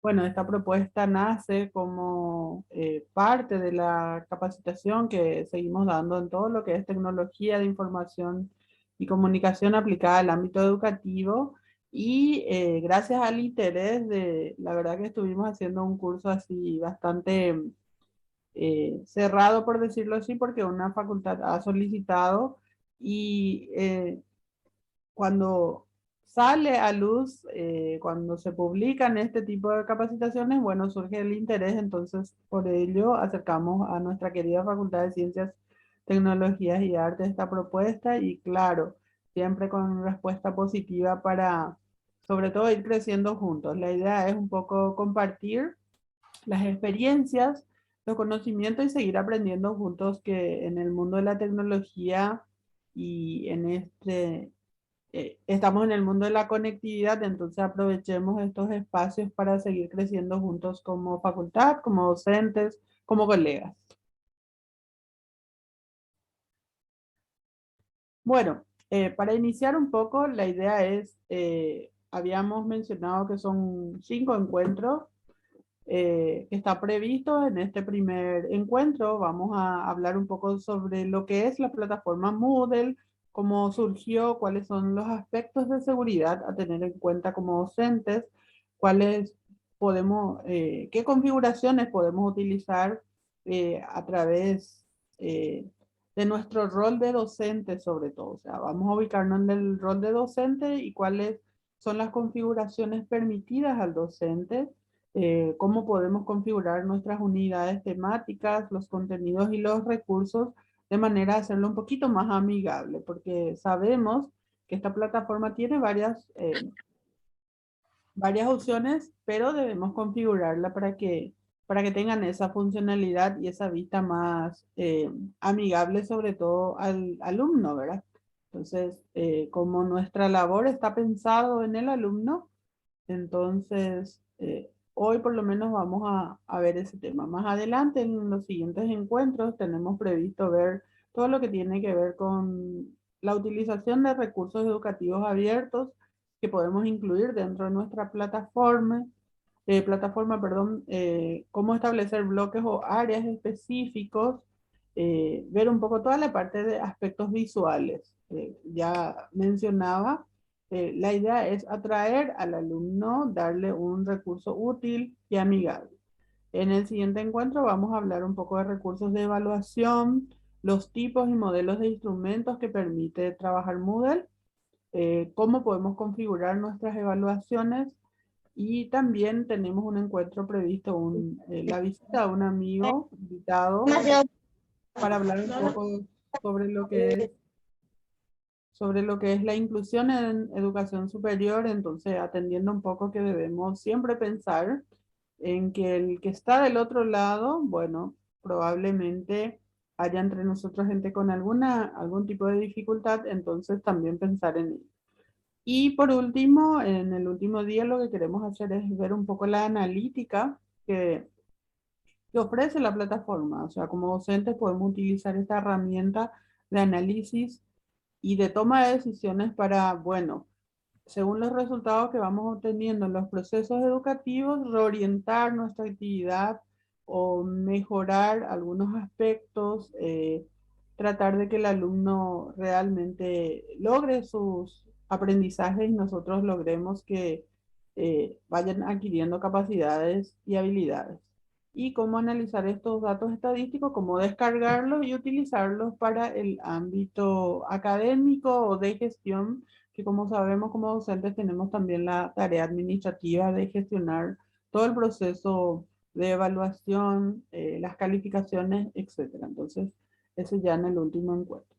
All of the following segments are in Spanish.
Bueno, esta propuesta nace como parte de la capacitación que seguimos dando en todo lo que es tecnología de información y comunicación aplicada al ámbito educativo y gracias al interés de, la verdad que estuvimos haciendo un curso así bastante cerrado, por decirlo así, porque una facultad ha solicitado y cuando sale a luz, cuando se publican este tipo de capacitaciones, bueno, surge el interés, entonces por ello acercamos a nuestra querida Facultad de Ciencias, Tecnologías y Artes esta propuesta y claro, siempre con respuesta positiva para, sobre todo, ir creciendo juntos. La idea es un poco compartir las experiencias, los conocimientos y seguir aprendiendo juntos que en el mundo de la tecnología y en estamos en el mundo de la conectividad, entonces aprovechemos estos espacios para seguir creciendo juntos como facultad, como docentes, como colegas. Bueno, para iniciar un poco, la idea es, habíamos mencionado que son 5 encuentros que está previsto en este primer encuentro. Vamos a hablar un poco sobre lo que es la plataforma Moodle, cómo surgió, cuáles son los aspectos de seguridad a tener en cuenta como docentes, cuáles qué configuraciones podemos utilizar a través de nuestro rol de docente sobre todo. O sea, vamos a ubicarnos en el rol de docente y cuáles son las configuraciones permitidas al docente, cómo podemos configurar nuestras unidades temáticas, los contenidos y los recursos de manera de hacerlo un poquito más amigable, porque sabemos que esta plataforma tiene varias opciones, pero debemos configurarla para que tengan esa funcionalidad y esa vista más amigable, sobre todo al alumno, ¿verdad? Entonces, como nuestra labor está pensado en el alumno, entonces, hoy por lo menos vamos a ver ese tema. Más adelante, en los siguientes encuentros, tenemos previsto ver todo lo que tiene que ver con la utilización de recursos educativos abiertos que podemos incluir dentro de nuestra plataforma, cómo establecer bloques o áreas específicos, ver un poco toda la parte de aspectos visuales. Ya mencionaba, la idea es atraer al alumno, darle un recurso útil y amigable. En el siguiente encuentro vamos a hablar un poco de recursos de evaluación, los tipos y modelos de instrumentos que permite trabajar Moodle, cómo podemos configurar nuestras evaluaciones y también tenemos un encuentro previsto, la visita de un amigo invitado para hablar un poco sobre lo que es la inclusión en educación superior, entonces atendiendo un poco que debemos siempre pensar en que el que está del otro lado, bueno, probablemente haya entre nosotros gente con algún tipo de dificultad, entonces también pensar en ello. Y por último, en el último día lo que queremos hacer es ver un poco la analítica que, que ofrece la plataforma. O sea, como docentes podemos utilizar esta herramienta de análisis y de toma de decisiones para, bueno, según los resultados que vamos obteniendo en los procesos educativos, reorientar nuestra actividad o mejorar algunos aspectos, tratar de que el alumno realmente logre sus aprendizajes y nosotros logremos que vayan adquiriendo capacidades y habilidades. Y cómo analizar estos datos estadísticos, cómo descargarlos y utilizarlos para el ámbito académico o de gestión, que como sabemos como docentes tenemos también la tarea administrativa de gestionar todo el proceso de evaluación, las calificaciones, etcétera. Entonces, eso ya en el último encuentro.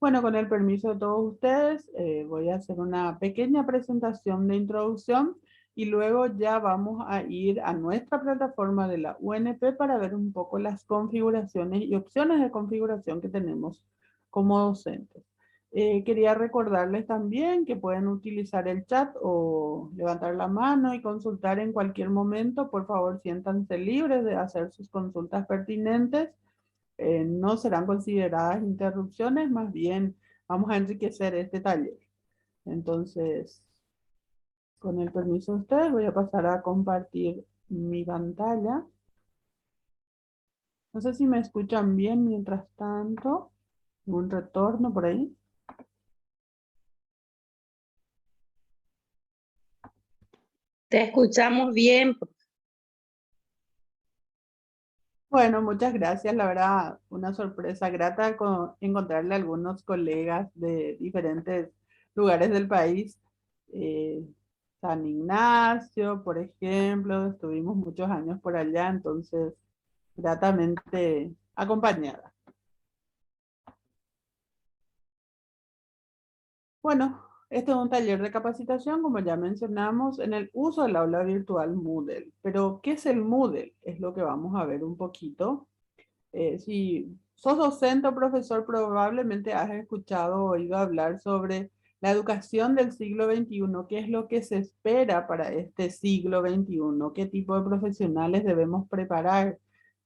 Bueno, con el permiso de todos ustedes, voy a hacer una pequeña presentación de introducción y luego ya vamos a ir a nuestra plataforma de la UNP para ver un poco las configuraciones y opciones de configuración que tenemos como docentes. Quería recordarles también que pueden utilizar el chat o levantar la mano y consultar en cualquier momento. Por favor, siéntanse libres de hacer sus consultas pertinentes. No serán consideradas interrupciones, más bien vamos a enriquecer este taller. Entonces, Con el permiso de ustedes voy a pasar a compartir mi pantalla. No sé si me escuchan bien mientras tanto. ¿Un retorno por ahí? Te escuchamos bien. Bueno, muchas gracias. La verdad, una sorpresa grata encontrarle a algunos colegas de diferentes lugares del país. Eh, San Ignacio, por ejemplo, estuvimos muchos años por allá, entonces gratamente acompañada. Bueno, este es un taller de capacitación, como ya mencionamos, en el uso del aula virtual Moodle. Pero, ¿qué es el Moodle? Es lo que vamos a ver un poquito. Si sos docente o profesor, probablemente has escuchado o oído hablar sobre la educación del siglo XXI, qué es lo que se espera para este siglo XXI, qué tipo de profesionales debemos preparar,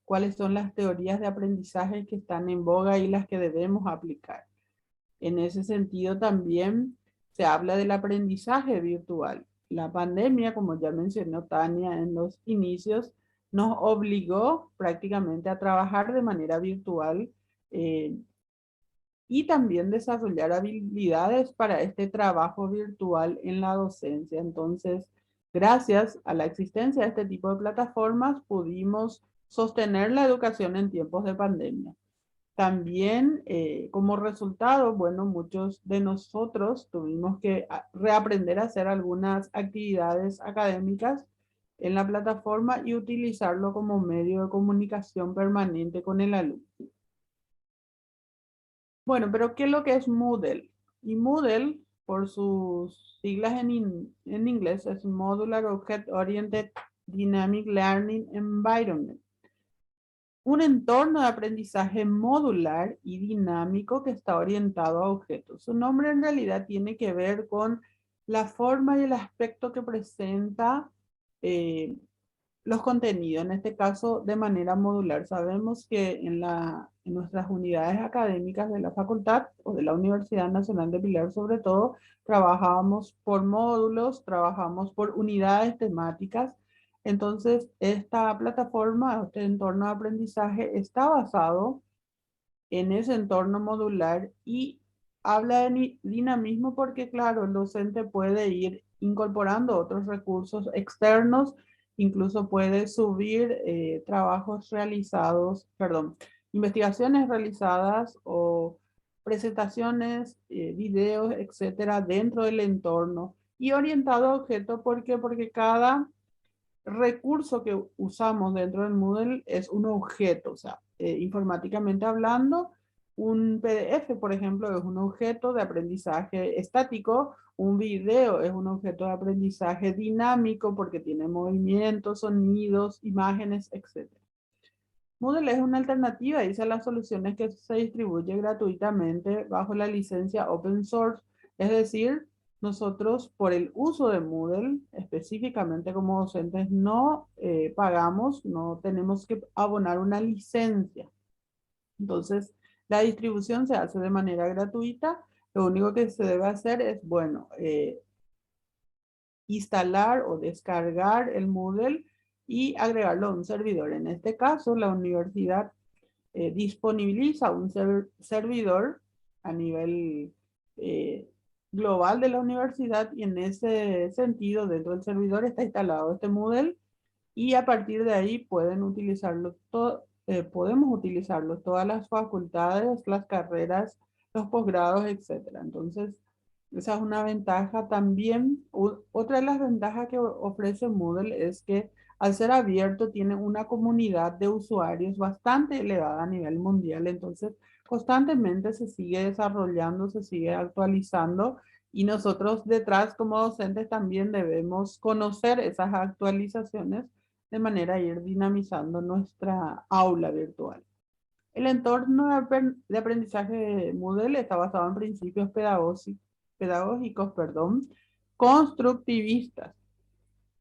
cuáles son las teorías de aprendizaje que están en boga y las que debemos aplicar. En ese sentido también se habla del aprendizaje virtual. La pandemia, como ya mencionó Tania en los inicios, nos obligó prácticamente a trabajar de manera virtual eh, y también desarrollar habilidades para este trabajo virtual en la docencia. Entonces, gracias a la existencia de este tipo de plataformas, pudimos sostener la educación en tiempos de pandemia. También, como resultado, bueno, muchos de nosotros tuvimos que reaprender a hacer algunas actividades académicas en la plataforma y utilizarlo como medio de comunicación permanente con el alumno. Bueno, pero ¿qué es lo que es Moodle? Y Moodle, por sus siglas en inglés, es Modular Object Oriented Dynamic Learning Environment, un entorno de aprendizaje modular y dinámico que está orientado a objetos. Su nombre en realidad tiene que ver con la forma y el aspecto que presenta eh, los contenidos, en este caso de manera modular. Sabemos que en nuestras unidades académicas de la facultad o de la Universidad Nacional de Pilar sobre todo, trabajábamos por módulos, trabajamos por unidades temáticas. Entonces, esta plataforma, este entorno de aprendizaje está basado en ese entorno modular y habla de dinamismo porque, claro, el docente puede ir incorporando otros recursos externos, incluso puede subir trabajos realizados, perdón, investigaciones realizadas o presentaciones, videos, etcétera, dentro del entorno y orientado a objetos. ¿Por qué? Porque cada recurso que usamos dentro del Moodle es un objeto, o sea, informáticamente hablando, un PDF, por ejemplo, es un objeto de aprendizaje estático, un video es un objeto de aprendizaje dinámico porque tiene movimientos, sonidos, imágenes, etc. Moodle es una alternativa y es las soluciones que se distribuye gratuitamente bajo la licencia open source. Es decir, nosotros por el uso de Moodle, específicamente como docentes, no pagamos, no tenemos que abonar una licencia. Entonces, la distribución se hace de manera gratuita. Lo único que se debe hacer es, bueno, instalar o descargar el Moodle y agregarlo a un servidor. En este caso, la universidad disponibiliza un servidor a nivel eh, global de la universidad y en ese sentido dentro del servidor está instalado este Moodle y a partir de ahí pueden utilizarlo podemos utilizarlo todas las facultades, las carreras, los posgrados, etcétera. Entonces, esa es una ventaja también. Otra de las ventajas que ofrece Moodle es que al ser abierto tiene una comunidad de usuarios bastante elevada a nivel mundial. Entonces, constantemente se sigue desarrollando, se sigue actualizando y nosotros detrás como docentes también debemos conocer esas actualizaciones de manera a ir dinamizando nuestra aula virtual. El entorno de aprendizaje de Moodle está basado en principios pedagógicos, perdón, constructivistas,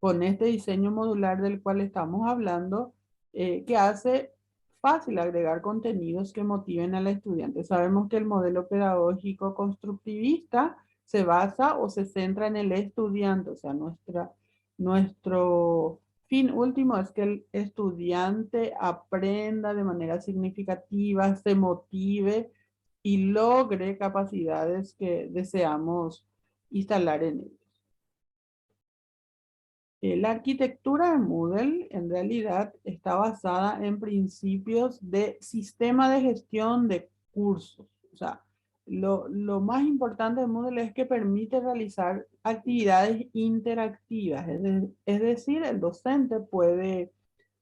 con este diseño modular del cual estamos hablando, que hace fácil agregar contenidos que motiven al estudiante. Sabemos que el modelo pedagógico constructivista se basa o se centra en el estudiante, o sea, nuestro fin último es que el estudiante aprenda de manera significativa, se motive y logre capacidades que deseamos instalar en él. La arquitectura de Moodle en realidad está basada en principios de sistema de gestión de cursos. O sea, lo más importante de Moodle es que permite realizar actividades interactivas. Es decir, el docente puede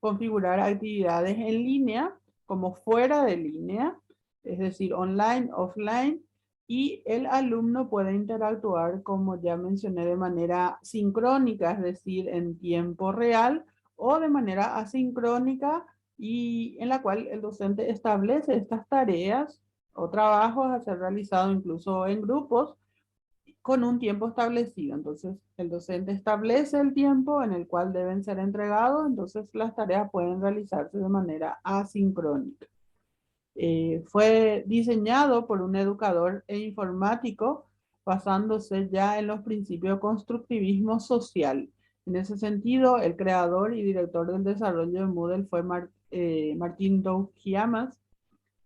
configurar actividades en línea como fuera de línea, es decir, online, offline, y el alumno puede interactuar, como ya mencioné, de manera sincrónica, es decir, en tiempo real, o de manera asincrónica, y en la cual el docente establece estas tareas o trabajos a ser realizados incluso en grupos con un tiempo establecido. Entonces, el docente establece el tiempo en el cual deben ser entregados, entonces las tareas pueden realizarse de manera asincrónica. Fue diseñado por un educador e informático basándose ya en los principios de constructivismo social. En ese sentido, el creador y director del desarrollo de Moodle fue Martin Dougiamas.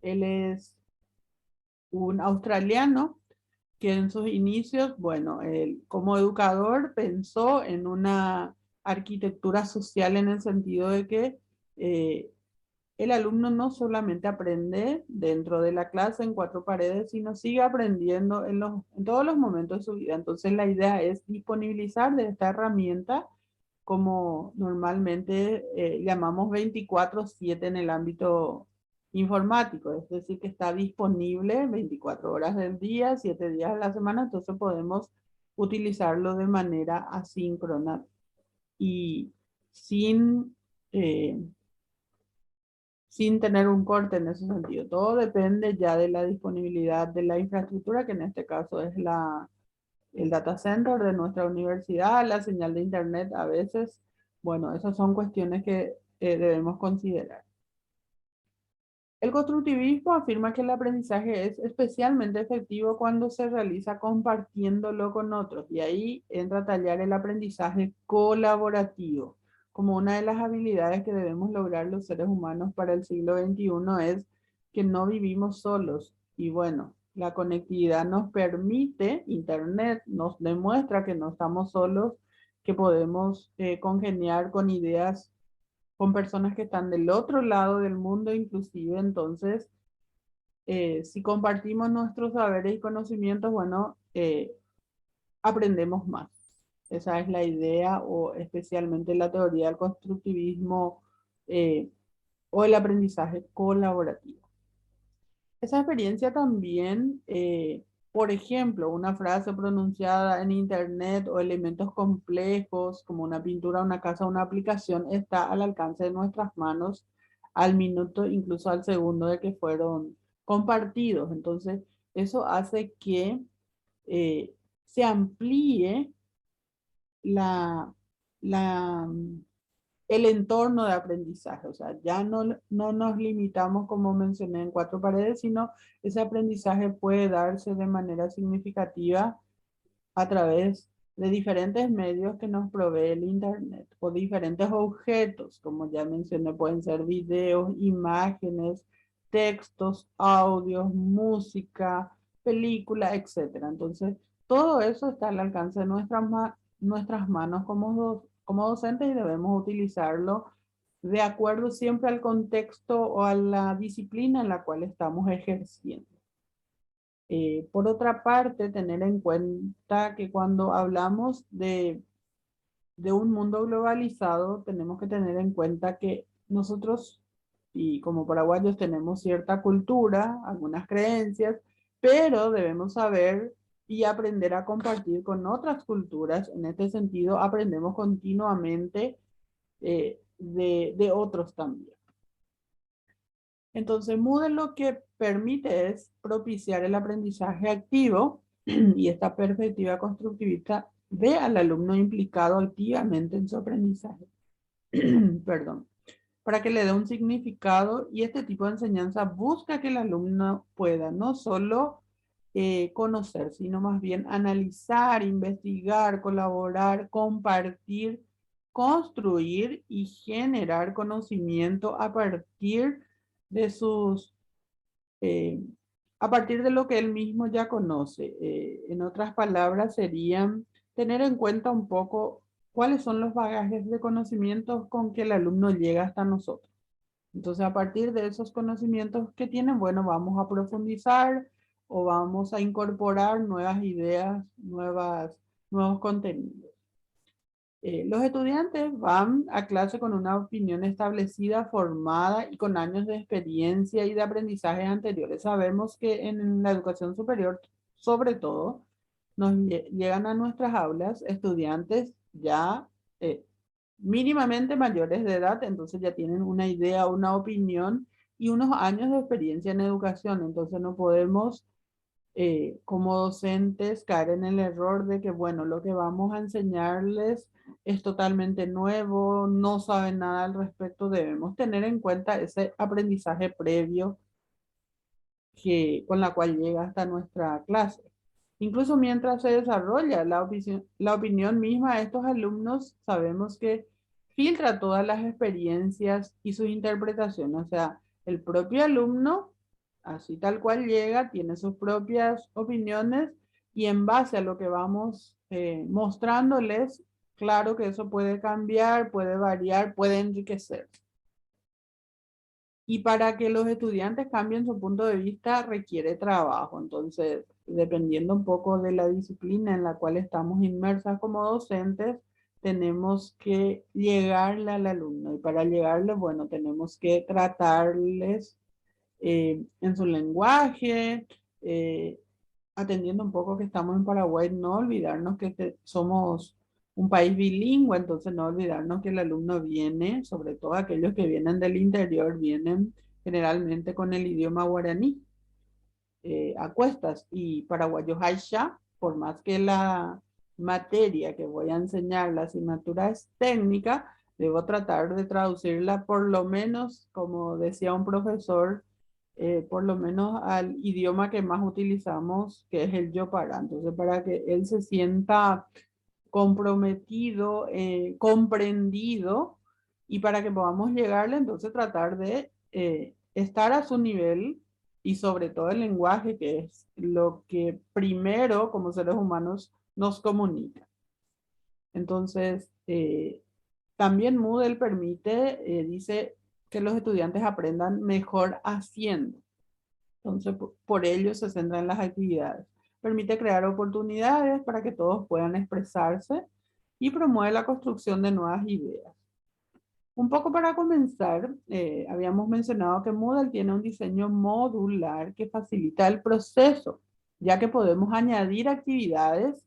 Él es un australiano que en sus inicios, bueno, él como educador pensó en una arquitectura social en el sentido de que el alumno no solamente aprende dentro de la clase en cuatro paredes, sino sigue aprendiendo en todos los momentos de su vida. Entonces la idea es disponibilizar de esta herramienta como normalmente llamamos 24/7 en el ámbito informático, es decir, que está disponible 24 horas del día, 7 días de la semana, entonces podemos utilizarlo de manera asíncrona y sin, eh, sin tener un corte en ese sentido. Todo depende ya de la disponibilidad de la infraestructura, que en este caso es el data center de nuestra universidad, la señal de internet a veces. Bueno, esas son cuestiones que debemos considerar. El constructivismo afirma que el aprendizaje es especialmente efectivo cuando se realiza compartiéndolo con otros, y ahí entra a tallar el aprendizaje colaborativo. Como una de las habilidades que debemos lograr los seres humanos para el siglo XXI es que no vivimos solos. Y bueno, la conectividad nos permite, Internet nos demuestra que no estamos solos, que podemos congeniar con ideas con personas que están del otro lado del mundo inclusive. Entonces, si compartimos nuestros saberes y conocimientos, bueno, aprendemos más. Esa es la idea, o especialmente la teoría del constructivismo o el aprendizaje colaborativo. Esa experiencia también, por ejemplo, una frase pronunciada en internet o elementos complejos como una pintura, una casa, una aplicación, está al alcance de nuestras manos al minuto, incluso al segundo de que fueron compartidos. Entonces, eso hace que se amplíe la, la, el entorno de aprendizaje. O sea, ya no nos limitamos, como mencioné, en cuatro paredes, sino ese aprendizaje puede darse de manera significativa a través de diferentes medios que nos provee el Internet, o diferentes objetos, como ya mencioné, pueden ser videos, imágenes, textos, audios, música, película, etcétera. Entonces, todo eso está al alcance de nuestras manos como docentes, y debemos utilizarlo de acuerdo siempre al contexto o a la disciplina en la cual estamos ejerciendo. Por otra parte, tener en cuenta que cuando hablamos de un mundo globalizado, tenemos que tener en cuenta que nosotros, y como paraguayos, tenemos cierta cultura, algunas creencias, pero debemos saber y aprender a compartir con otras culturas. En este sentido, aprendemos continuamente de otros también. Entonces, Moodle lo que permite es propiciar el aprendizaje activo, y esta perspectiva constructivista ve al alumno implicado activamente en su aprendizaje. Perdón. Para que le dé un significado, y este tipo de enseñanza busca que el alumno pueda no solo conocer, sino más bien analizar, investigar, colaborar, compartir, construir y generar conocimiento de sus, eh, a partir de lo que él mismo ya conoce. En otras palabras, serían tener en cuenta un poco cuáles son los bagajes de conocimientos con que el alumno llega hasta nosotros. Entonces, a partir de esos conocimientos que tienen, bueno, vamos a profundizar o vamos a incorporar nuevas ideas, nuevos contenidos. Los estudiantes van a clase con una opinión establecida, formada y con años de experiencia y de aprendizajes anteriores. Sabemos que en la educación superior, sobre todo, llegan a nuestras aulas estudiantes ya eh, mínimamente mayores de edad, entonces ya tienen una idea, una opinión y unos años de experiencia en educación. Entonces no podemos como docentes caer en el error de que, bueno, lo que vamos a enseñarles es totalmente nuevo, no saben nada al respecto. Debemos tener en cuenta ese aprendizaje previo con la cual llega hasta nuestra clase. Incluso mientras se desarrolla la opinión misma de estos alumnos, sabemos que filtra todas las experiencias y sus interpretaciones. O sea, el propio alumno, así tal cual llega, tiene sus propias opiniones y en base a lo que vamos mostrándoles, claro que eso puede cambiar, puede variar, puede enriquecer. Y para que los estudiantes cambien su punto de vista requiere trabajo. Entonces, dependiendo un poco de la disciplina en la cual estamos inmersas como docentes, tenemos que llegarle al alumno. Y para llegarle, bueno, tenemos que tratarles en su lenguaje, eh, atendiendo un poco que estamos en Paraguay, no olvidarnos que somos un país bilingüe, entonces no olvidarnos que el alumno viene, sobre todo aquellos que vienen del interior, vienen generalmente con el idioma guaraní a cuestas y paraguayo haisha, por más que la materia que voy a enseñar, la asignatura es técnica, debo tratar de traducirla por lo menos, como decía un profesor, por lo menos al idioma que más utilizamos, que es el Yopara. Entonces, para que él se sienta comprometido, comprendido, y para que podamos llegarle, entonces tratar de estar a su nivel y sobre todo el lenguaje, que es lo que primero como seres humanos nos comunica. Entonces, también Moodle permite, dice que los estudiantes aprendan mejor haciendo. Entonces, por ello se centra en las actividades. Permite crear oportunidades para que todos puedan expresarse y promueve la construcción de nuevas ideas. Un poco para comenzar, habíamos mencionado que Moodle tiene un diseño modular que facilita el proceso, ya que podemos añadir actividades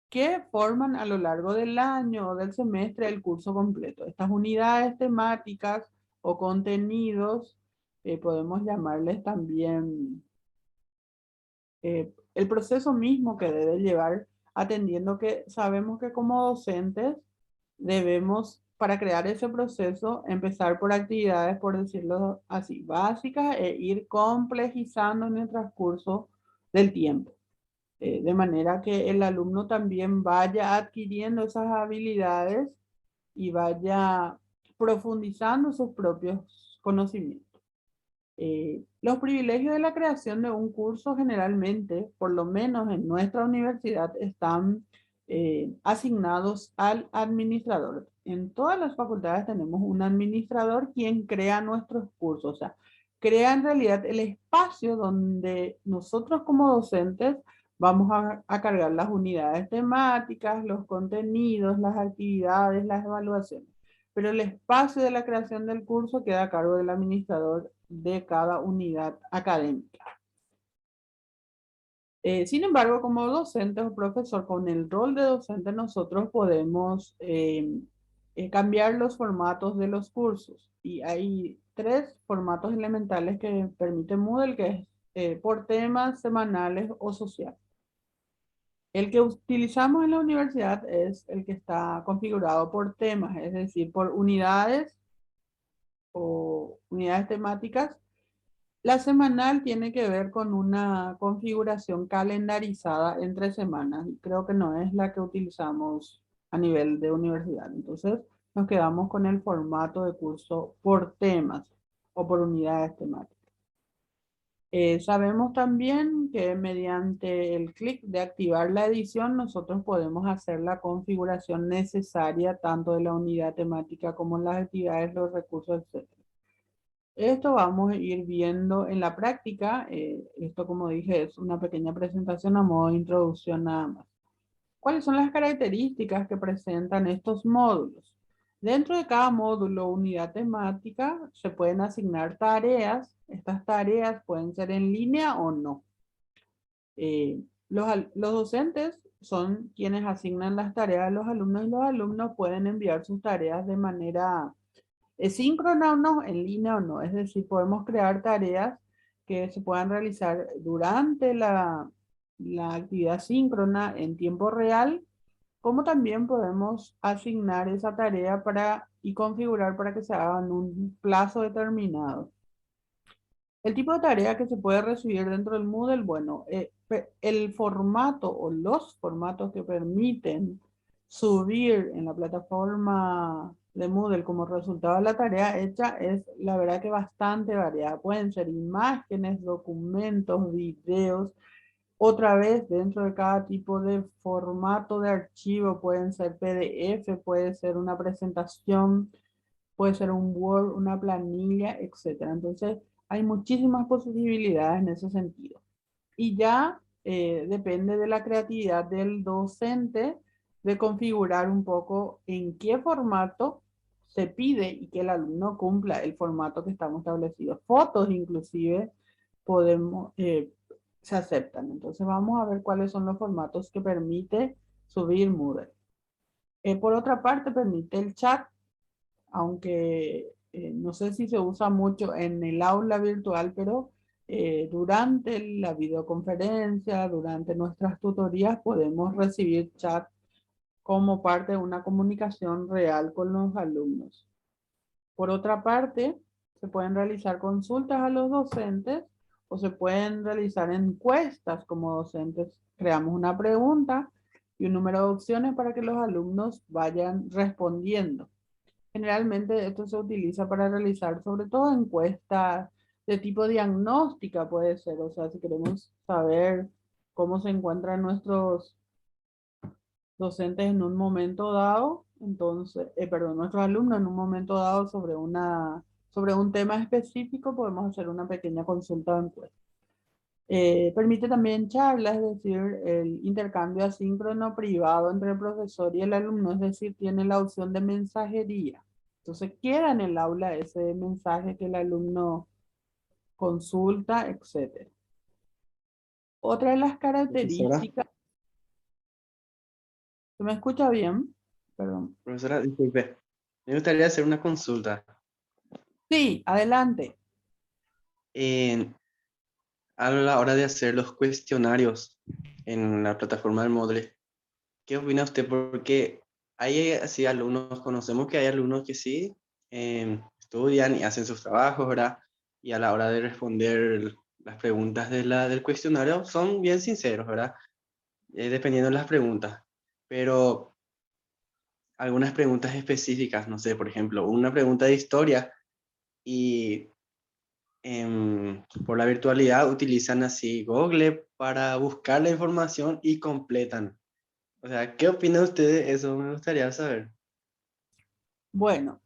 que forman a lo largo del año o del semestre el curso completo. Estas unidades temáticas o contenidos podemos llamarles también el proceso mismo que debe llevar, atendiendo que sabemos que como docentes debemos, para crear ese proceso, empezar por actividades, por decirlo así, básicas e ir complejizando en el transcurso del tiempo. De manera que el alumno también vaya adquiriendo esas habilidades y vaya profundizando sus propios conocimientos. Los privilegios de la creación de un curso generalmente, por lo menos en nuestra universidad, están asignados al administrador. En todas las facultades tenemos un administrador quien crea nuestros cursos, o sea, crea en realidad el espacio donde nosotros como docentes vamos a cargar las unidades temáticas, los contenidos, las actividades, las evaluaciones. Pero el espacio de la creación del curso queda a cargo del administrador de cada unidad académica. Sin embargo, como docente o profesor, con el rol de docente, nosotros podemos cambiar los formatos de los cursos. Y hay tres formatos elementales que permite Moodle, que es por temas, semanales o sociales. El que utilizamos en la universidad es el que está configurado por temas, es decir, por unidades o unidades temáticas La semanal tiene que ver con una configuración calendarizada entre semanas. Creo que no es la que utilizamos a nivel de universidad. Entonces, nos quedamos con el formato de curso por temas o por unidades temáticas. Sabemos también que mediante el clic de activar la edición, nosotros podemos hacer la configuración necesaria tanto de la unidad temática como las actividades, los recursos, etc. Esto vamos a ir viendo en la práctica. Esto, como dije, es una pequeña presentación a modo de introducción nada más. ¿Cuáles son las características que presentan estos módulos? Dentro de cada módulo o unidad temática se pueden asignar tareas. Estas tareas pueden ser en línea o no. Los docentes son quienes asignan las tareas a los alumnos y los alumnos pueden enviar sus tareas de manera síncrona o no, en línea o no. Es decir, podemos crear tareas que se puedan realizar durante la actividad síncrona en tiempo real, como también podemos asignar esa tarea y configurar para que se haga en un plazo determinado. El tipo de tarea que se puede recibir dentro del Moodle, bueno, el formato o los formatos que permiten subir en la plataforma de Moodle como resultado de la tarea hecha es la verdad que bastante variada. Pueden ser imágenes, documentos, videos. Otra vez, dentro de cada tipo de formato de archivo, pueden ser PDF, puede ser una presentación, puede ser un Word, una planilla, etcétera. Entonces, hay muchísimas posibilidades en ese sentido. Y ya depende de la creatividad del docente de configurar un poco en qué formato se pide y que el alumno cumpla el formato que estamos establecidos. Fotos inclusive podemos, se aceptan. Entonces vamos a ver cuáles son los formatos que permite subir Moodle. Por otra parte, permite el chat, aunque no sé si se usa mucho en el aula virtual, pero durante la videoconferencia, durante nuestras tutorías, podemos recibir chat como parte de una comunicación real con los alumnos. Por otra parte, se pueden realizar consultas a los docentes o se pueden realizar encuestas como docentes. Creamos una pregunta y un número de opciones para que los alumnos vayan respondiendo. Generalmente esto se utiliza para realizar sobre todo encuestas de tipo diagnóstica, puede ser, o sea, si queremos saber cómo se encuentran nuestros docentes en un momento dado, entonces, perdón, nuestros alumnos en un momento dado sobre un tema específico, podemos hacer una pequeña consulta de encuesta. Permite también charlas, es decir, el intercambio asíncrono privado entre el profesor y el alumno, es decir, tiene la opción de mensajería. Entonces queda en el aula ese mensaje que el alumno consulta, etc. Otra de las Profesora, características, ¿se me escucha bien? Perdón. profesora, disculpe. Me gustaría hacer una consulta. Sí, adelante. En- a la hora de hacer los cuestionarios en la plataforma del Moodle, ¿qué opina usted? Porque hay así alumnos, conocemos que hay alumnos que sí estudian y hacen sus trabajos, ¿verdad? Y a la hora de responder las preguntas del cuestionario son bien sinceros, ¿verdad? Dependiendo de las preguntas. Pero algunas preguntas específicas, no sé, por ejemplo, una pregunta de historia y por la virtualidad utilizan así Google para buscar la información y completan. O sea, ¿qué opina usted de eso? Me gustaría saber. Bueno,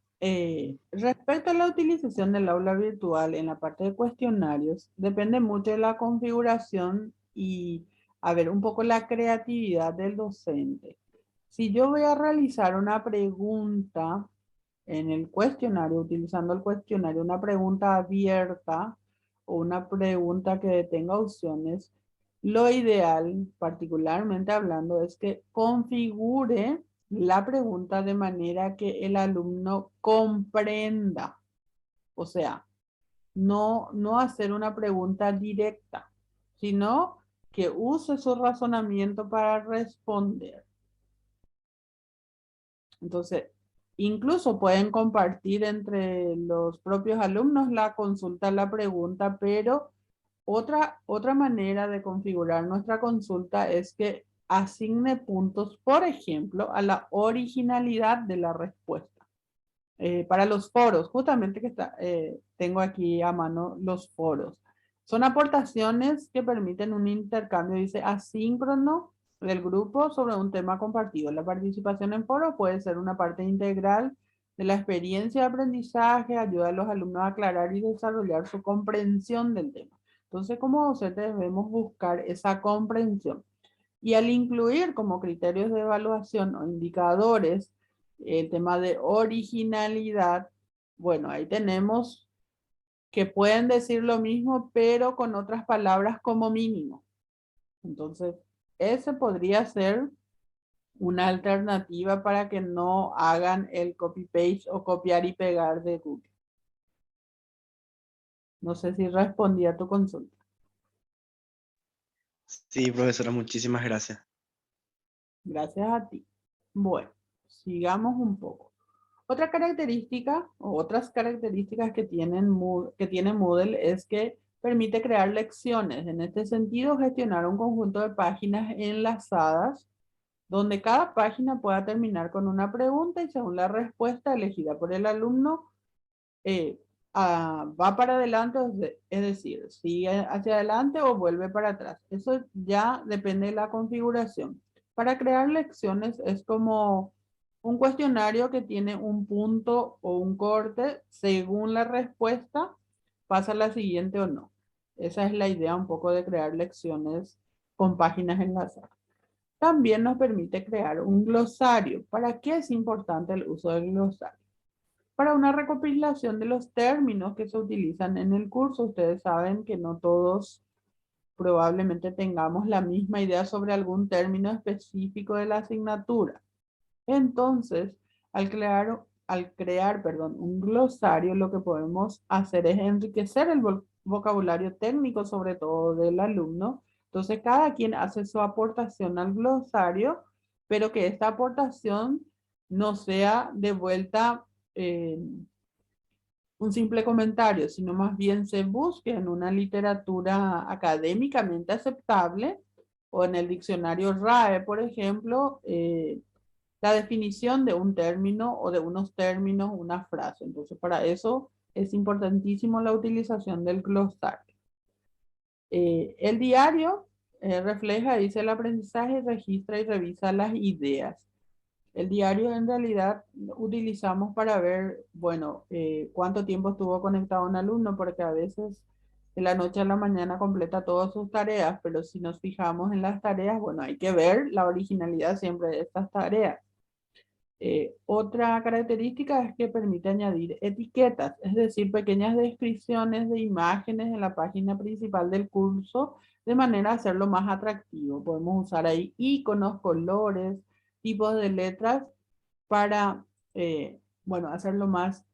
respecto a la utilización del aula virtual en la parte de cuestionarios, depende mucho de la configuración y, a ver, un poco la creatividad del docente. Si yo voy a realizar una pregunta en el cuestionario, utilizando el cuestionario, una pregunta abierta o una pregunta que tenga opciones, lo ideal, particularmente hablando, es que configure la pregunta de manera que el alumno comprenda. O sea, no hacer una pregunta directa, sino que use su razonamiento para responder. Entonces, Incluso pueden compartir entre los propios alumnos la consulta, la pregunta, pero otra manera de configurar nuestra consulta es que asigne puntos, por ejemplo, a la originalidad de la respuesta. Para los foros, justamente que tengo aquí a mano los foros. Son aportaciones que permiten un intercambio, dice, asíncrono del grupo sobre un tema compartido. La participación en foro puede ser una parte integral de la experiencia de aprendizaje, ayuda a los alumnos a aclarar y desarrollar su comprensión del tema. Entonces, como docentes debemos buscar esa comprensión. Y al incluir como criterios de evaluación o indicadores el tema de originalidad, bueno, ahí tenemos que pueden decir lo mismo, pero con otras palabras como mínimo. Entonces, ese podría ser una alternativa para que no hagan el copy-paste o copiar y pegar de Google. No sé si respondí a tu consulta. Sí, profesora, muchísimas gracias. Gracias a ti. Bueno, sigamos un poco. Otra característica o otras características que tiene Moodle es que permite crear lecciones. En este sentido, gestionar un conjunto de páginas enlazadas donde cada página pueda terminar con una pregunta y según la respuesta elegida por el alumno, va para adelante, es decir, sigue hacia adelante o vuelve para atrás. Eso ya depende de la configuración. Para crear lecciones es como un cuestionario que tiene un punto o un corte según la respuesta, pasa a la siguiente o no. Esa es la idea un poco de crear lecciones con páginas enlazadas. También nos permite crear un glosario. ¿Para qué es importante el uso del glosario? Para una recopilación de los términos que se utilizan en el curso. Ustedes saben que no todos probablemente tengamos la misma idea sobre algún término específico de la asignatura. Entonces, al crear, un glosario, lo que podemos hacer es enriquecer el vocabulario técnico, sobre todo del alumno. Entonces, cada quien hace su aportación al glosario, pero que esta aportación no sea de vuelta un simple comentario, sino más bien se busque en una literatura académicamente aceptable o en el diccionario RAE, por ejemplo, la definición de un término o de unos términos, una frase. Entonces, para eso es importantísimo la utilización del glosario. El diario refleja, dice el aprendizaje, registra y revisa las ideas. El diario en realidad utilizamos para ver, bueno, cuánto tiempo estuvo conectado un alumno, porque a veces de la noche a la mañana completa todas sus tareas, pero si nos fijamos en las tareas, bueno, hay que ver la originalidad siempre de estas tareas. Otra característica es que permite añadir etiquetas, es decir, pequeñas descripciones de imágenes en la página principal del curso, de manera a hacerlo más atractivo. Podemos usar ahí iconos, colores, tipos de letras para, bueno, hacerlo más,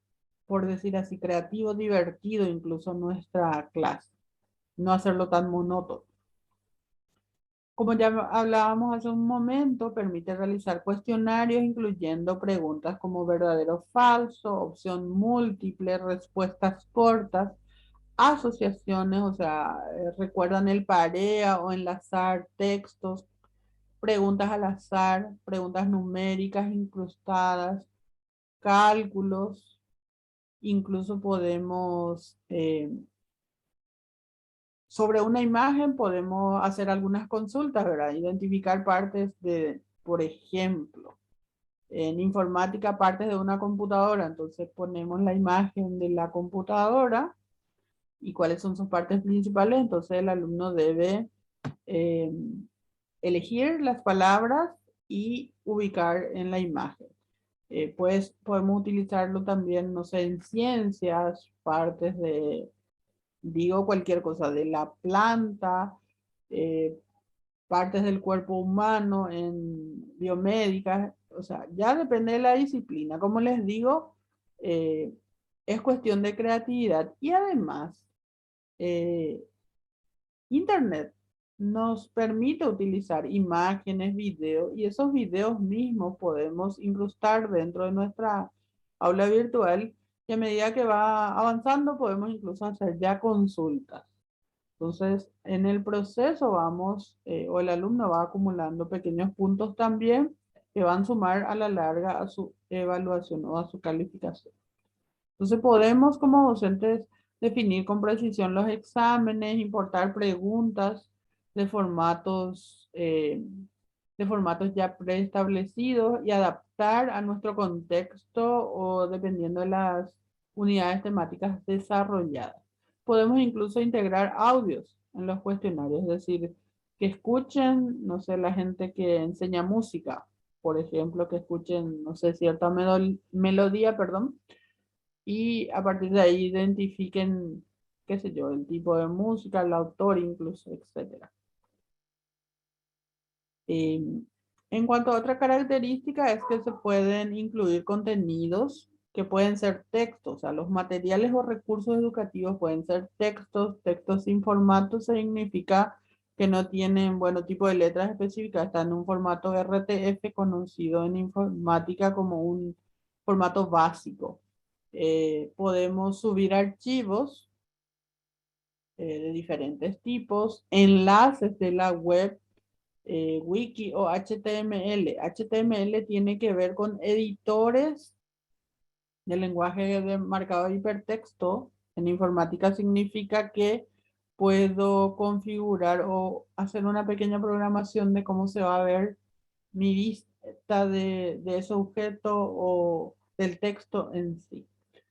por decir así, creativo, divertido, incluso nuestra clase. No hacerlo tan monótono. Como ya hablábamos hace un momento, permite realizar cuestionarios incluyendo preguntas como verdadero o falso, opción múltiple, respuestas cortas, asociaciones, o sea, recuerdan el PAREA o enlazar textos, preguntas al azar, preguntas numéricas incrustadas, cálculos, incluso podemos sobre una imagen podemos hacer algunas consultas, ¿verdad? Identificar partes de, por ejemplo, en informática, partes de una computadora. Entonces ponemos la imagen de la computadora y cuáles son sus partes principales. Entonces el alumno debe eh, elegir las palabras y ubicar en la imagen. Pues podemos utilizarlo también, no sé, en ciencias, partes de, digo cualquier cosa, de la planta, eh, partes del cuerpo humano en biomédicas, o sea, ya depende de la disciplina. Como les digo, eh, es cuestión de creatividad y además, Internet nos permite utilizar imágenes, videos, y esos videos mismos podemos incrustar dentro de nuestra aula virtual, y a medida que va avanzando podemos incluso hacer ya consultas. Entonces, en el proceso vamos, o el alumno va acumulando pequeños puntos también que van a sumar a la larga a su evaluación o a su calificación. Entonces, podemos como docentes definir con precisión los exámenes, importar preguntas de formatos ya preestablecidos y adaptar a nuestro contexto o dependiendo de las unidades temáticas desarrolladas. Podemos incluso integrar audios en los cuestionarios, es decir, que escuchen, no sé, la gente que enseña música, por ejemplo, que escuchen, no sé, cierta melodía, perdón, y a partir de ahí identifiquen, qué sé yo, el tipo de música, el autor incluso, etcétera. En cuanto a otra característica es que se pueden incluir contenidos que pueden ser textos, o sea, los materiales o recursos educativos pueden ser textos, textos sin formato significa que no tienen, bueno, tipo de letras específicas, están en un formato RTF conocido en informática como un formato básico. Podemos subir archivos de diferentes tipos, enlaces de la web, wiki o HTML. HTML tiene que ver con editores del lenguaje de marcado de hipertexto. En informática significa que puedo configurar o hacer una pequeña programación de cómo se va a ver mi vista de ese objeto o del texto en sí.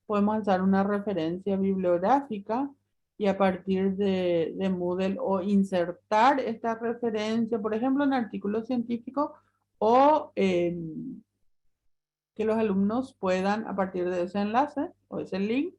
Podemos usar una referencia bibliográfica y a partir de Moodle o insertar esta referencia, por ejemplo, en artículos científicos o que los alumnos puedan, a partir de ese enlace o ese link,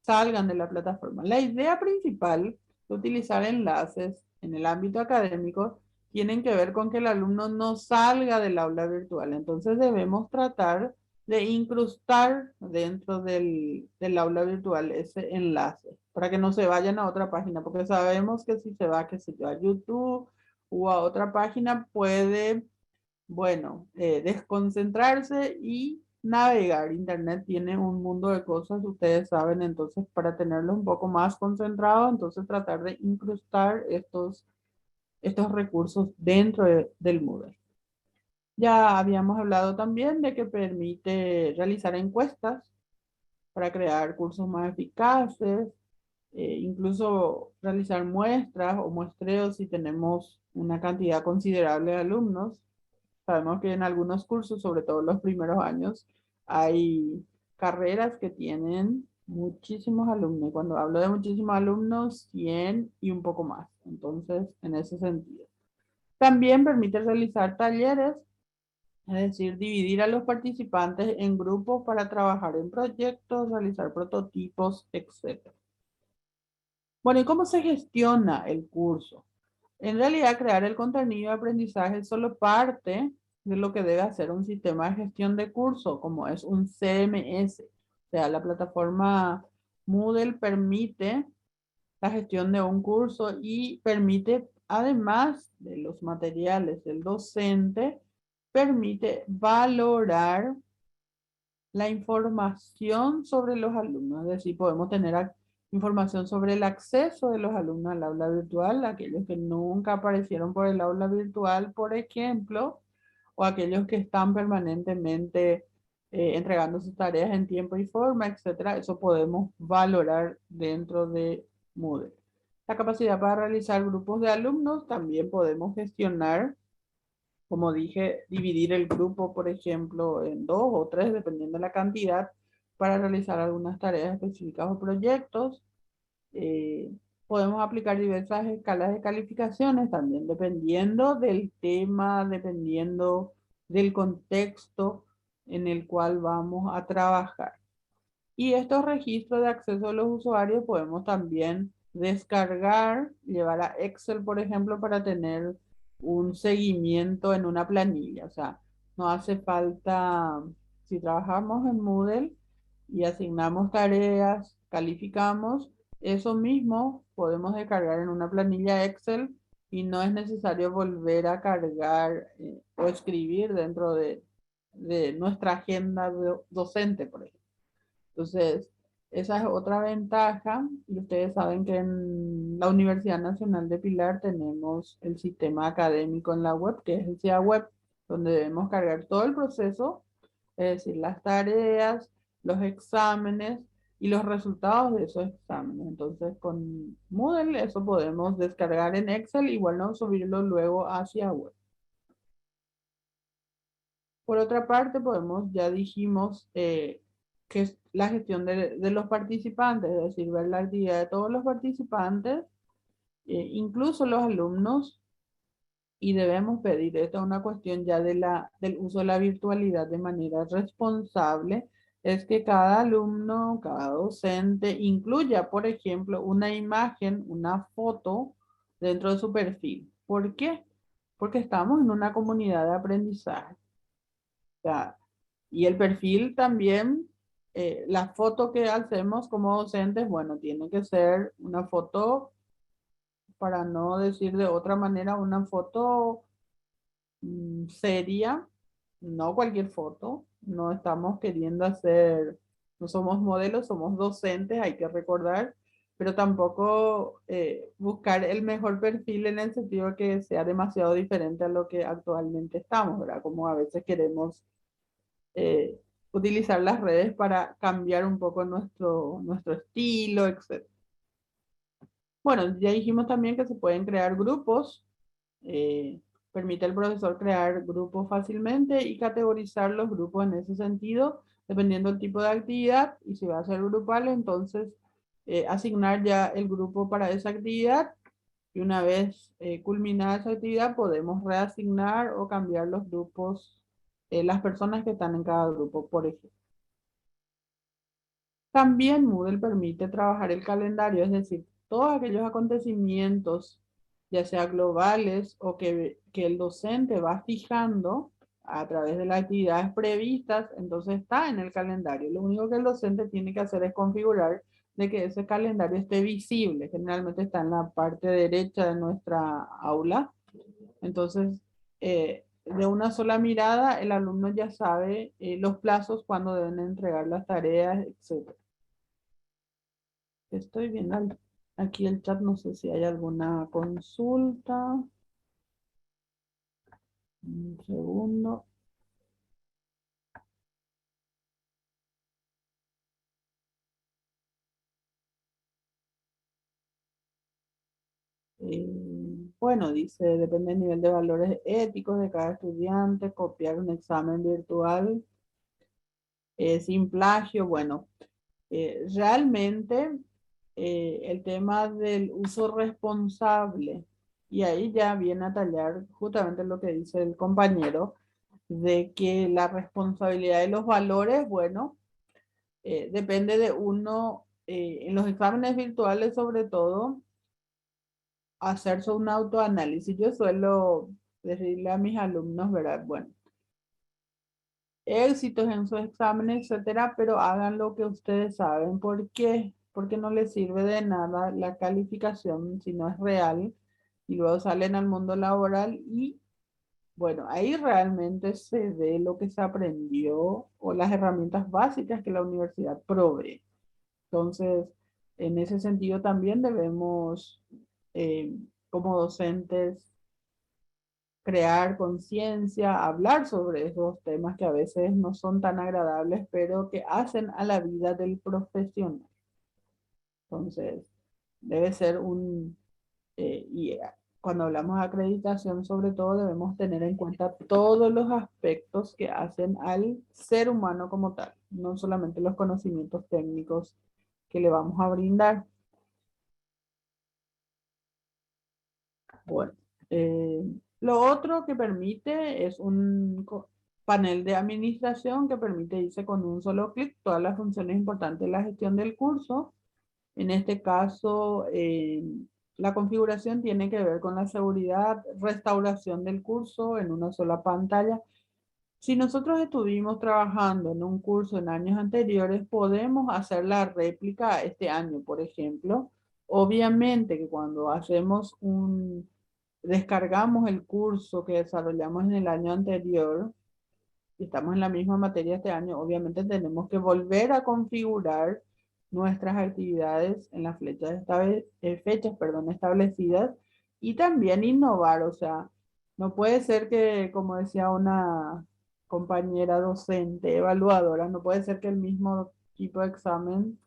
salgan de la plataforma. La idea principal de utilizar enlaces en el ámbito académico tienen que ver con que el alumno no salga del aula virtual. Entonces debemos tratar de incrustar dentro del aula virtual ese enlace para que no se vayan a otra página, porque sabemos que si se va, que se va a YouTube o a otra página puede, bueno, desconcentrarse y navegar. Internet tiene un mundo de cosas, ustedes saben, entonces para tenerlo un poco más concentrado, entonces tratar de incrustar estos recursos dentro del Moodle. Ya habíamos hablado también de que permite realizar encuestas para crear cursos más eficaces, incluso realizar muestras o muestreos si tenemos una cantidad considerable de alumnos. Sabemos que en algunos cursos, sobre todo los primeros años, hay carreras que tienen muchísimos alumnos. Cuando hablo de muchísimos alumnos, 100 y un poco más. Entonces, en ese sentido. También permite realizar talleres, es decir, dividir a los participantes en grupos para trabajar en proyectos, realizar prototipos, etc. Bueno, ¿y cómo se gestiona el curso? En realidad, crear el contenido de aprendizaje es solo parte de lo que debe hacer un sistema de gestión de curso, como es un CMS. O sea, la plataforma Moodle permite la gestión de un curso y permite, además de los materiales del docente, permite valorar la información sobre los alumnos. Es decir, podemos tener información sobre el acceso de los alumnos al aula virtual, aquellos que nunca aparecieron por el aula virtual, por ejemplo, o aquellos que están permanentemente entregando sus tareas en tiempo y forma, etcétera. Eso podemos valorar dentro de Moodle. La capacidad para realizar grupos de alumnos también podemos gestionar, como dije, dividir el grupo, por ejemplo, en 2 o 3, dependiendo de la cantidad, para realizar algunas tareas específicas o proyectos. Eh, Podemos aplicar diversas escalas de calificaciones también, dependiendo del tema, dependiendo del contexto en el cual vamos a trabajar. Y estos registros de acceso de los usuarios podemos también descargar, llevar a Excel, por ejemplo, para tener un seguimiento en una planilla. O sea, no hace falta, si trabajamos en Moodle y asignamos tareas, calificamos, eso mismo podemos descargar en una planilla Excel y no es necesario volver a cargar o escribir dentro de nuestra agenda docente, por ejemplo. Entonces, esa es otra ventaja. Y ustedes saben que en la Universidad Nacional de Pilar tenemos el sistema académico en la web, que es el CIA Web, donde debemos cargar todo el proceso, es decir, las tareas, los exámenes y los resultados de esos exámenes. Entonces, con Moodle eso podemos descargar en Excel y bueno, subirlo luego hacia web. Por otra parte, podemos, ya dijimos, que es la gestión de los participantes, es decir, ver la actividad de todos los participantes, incluso los alumnos, y debemos pedir, esta es una cuestión ya del uso de la virtualidad de manera responsable, es que cada alumno, cada docente incluya, por ejemplo, una imagen, una foto dentro de su perfil. ¿Por qué? Porque estamos en una comunidad de aprendizaje. Sea, y el perfil también, la foto que hacemos como docentes, bueno, tiene que ser una foto, para no decir de otra manera, una foto seria, no cualquier foto, no estamos queriendo hacer, no somos modelos, somos docentes, hay que recordar, pero tampoco buscar el mejor perfil en el sentido de que sea demasiado diferente a lo que actualmente estamos, ¿verdad? Como a veces queremos eh, utilizar las redes para cambiar un poco nuestro estilo, etc. Bueno, ya dijimos también que se pueden crear grupos, eh, permite al profesor crear grupos fácilmente y categorizar los grupos en ese sentido, dependiendo del tipo de actividad, y si va a ser grupal, entonces asignar ya el grupo para esa actividad, y una vez culminada esa actividad podemos reasignar o cambiar los grupos, las personas que están en cada grupo, por ejemplo. También Moodle permite trabajar el calendario, es decir, todos aquellos acontecimientos, ya sea globales o que el docente va fijando a través de las actividades previstas, entonces está en el calendario. Lo único que el docente tiene que hacer es configurar de que ese calendario esté visible. Generalmente está en la parte derecha de nuestra aula. Entonces, de una sola mirada, el alumno ya sabe los plazos, cuándo deben entregar las tareas, etc. Estoy viendo aquí el chat, no sé si hay alguna consulta. Un segundo. Bueno, dice, depende del nivel de valores éticos de cada estudiante, copiar un examen virtual sin plagio. Bueno, realmente el tema del uso responsable, y ahí ya viene a tallar justamente lo que dice el compañero, de que la responsabilidad de los valores, bueno, depende de uno, en los exámenes virtuales sobre todo, hacerse un autoanálisis. Yo suelo decirle a mis alumnos, ¿verdad? Bueno, éxitos en sus exámenes, etcétera, pero hagan lo que ustedes saben. ¿Por qué? Porque no les sirve de nada la calificación si no es real y luego salen al mundo laboral y bueno, ahí realmente se ve lo que se aprendió o las herramientas básicas que la universidad provee. Entonces, en ese sentido también debemos, eh, como docentes, crear conciencia, hablar sobre esos temas que a veces no son tan agradables, pero que hacen a la vida del profesional. Entonces, debe ser y cuando hablamos de acreditación, sobre todo debemos tener en cuenta todos los aspectos que hacen al ser humano como tal, no solamente los conocimientos técnicos que le vamos a brindar. Bueno, eh, lo otro que permite es un panel de administración que permite irse con un solo clic todas las funciones importantes de la gestión del curso. En este caso, la configuración tiene que ver con la seguridad, restauración del curso en una sola pantalla. Si nosotros estuvimos trabajando en un curso en años anteriores, podemos hacer la réplica este año, por ejemplo. Obviamente que cuando hacemos descargamos el curso que desarrollamos en el año anterior y estamos en la misma materia este año, obviamente tenemos que volver a configurar nuestras actividades en las fechas, establecidas y también innovar. O sea, no puede ser que, como decía una compañera docente, evaluadora, no puede ser que el mismo tipo de examen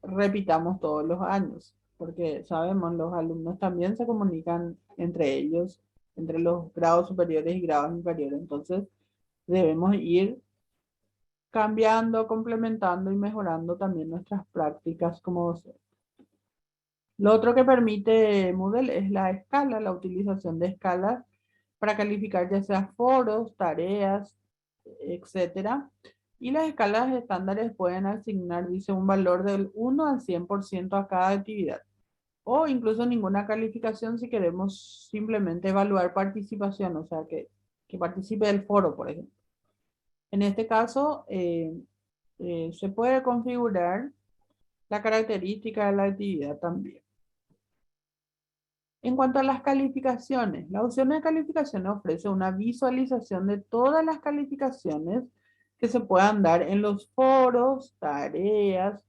repitamos todos los años, porque sabemos, los alumnos también se comunican entre ellos, entre los grados superiores y grados inferiores. Entonces, debemos ir cambiando, complementando y mejorando también nuestras prácticas como docentes. Lo otro que permite Moodle es la escala, la utilización de escalas para calificar ya sea foros, tareas, etcétera. Y las escalas estándares pueden asignar, dice, un valor del 1 al 100% a cada actividad. O incluso ninguna calificación si queremos simplemente evaluar participación, o sea, que participe del foro, por ejemplo. En este caso, se puede configurar la característica de la actividad también. En cuanto a las calificaciones, la opción de calificaciones ofrece una visualización de todas las calificaciones que se puedan dar en los foros, tareas,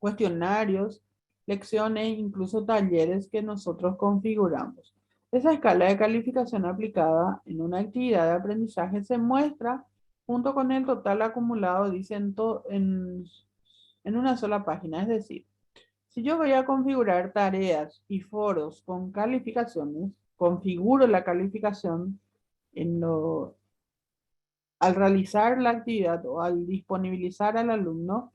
cuestionarios, lecciones, incluso talleres que nosotros configuramos. Esa escala de calificación aplicada en una actividad de aprendizaje se muestra junto con el total acumulado, dice, en una sola página. Es decir, si yo voy a configurar tareas y foros con calificaciones, configuro la calificación al realizar la actividad o al disponibilizar al alumno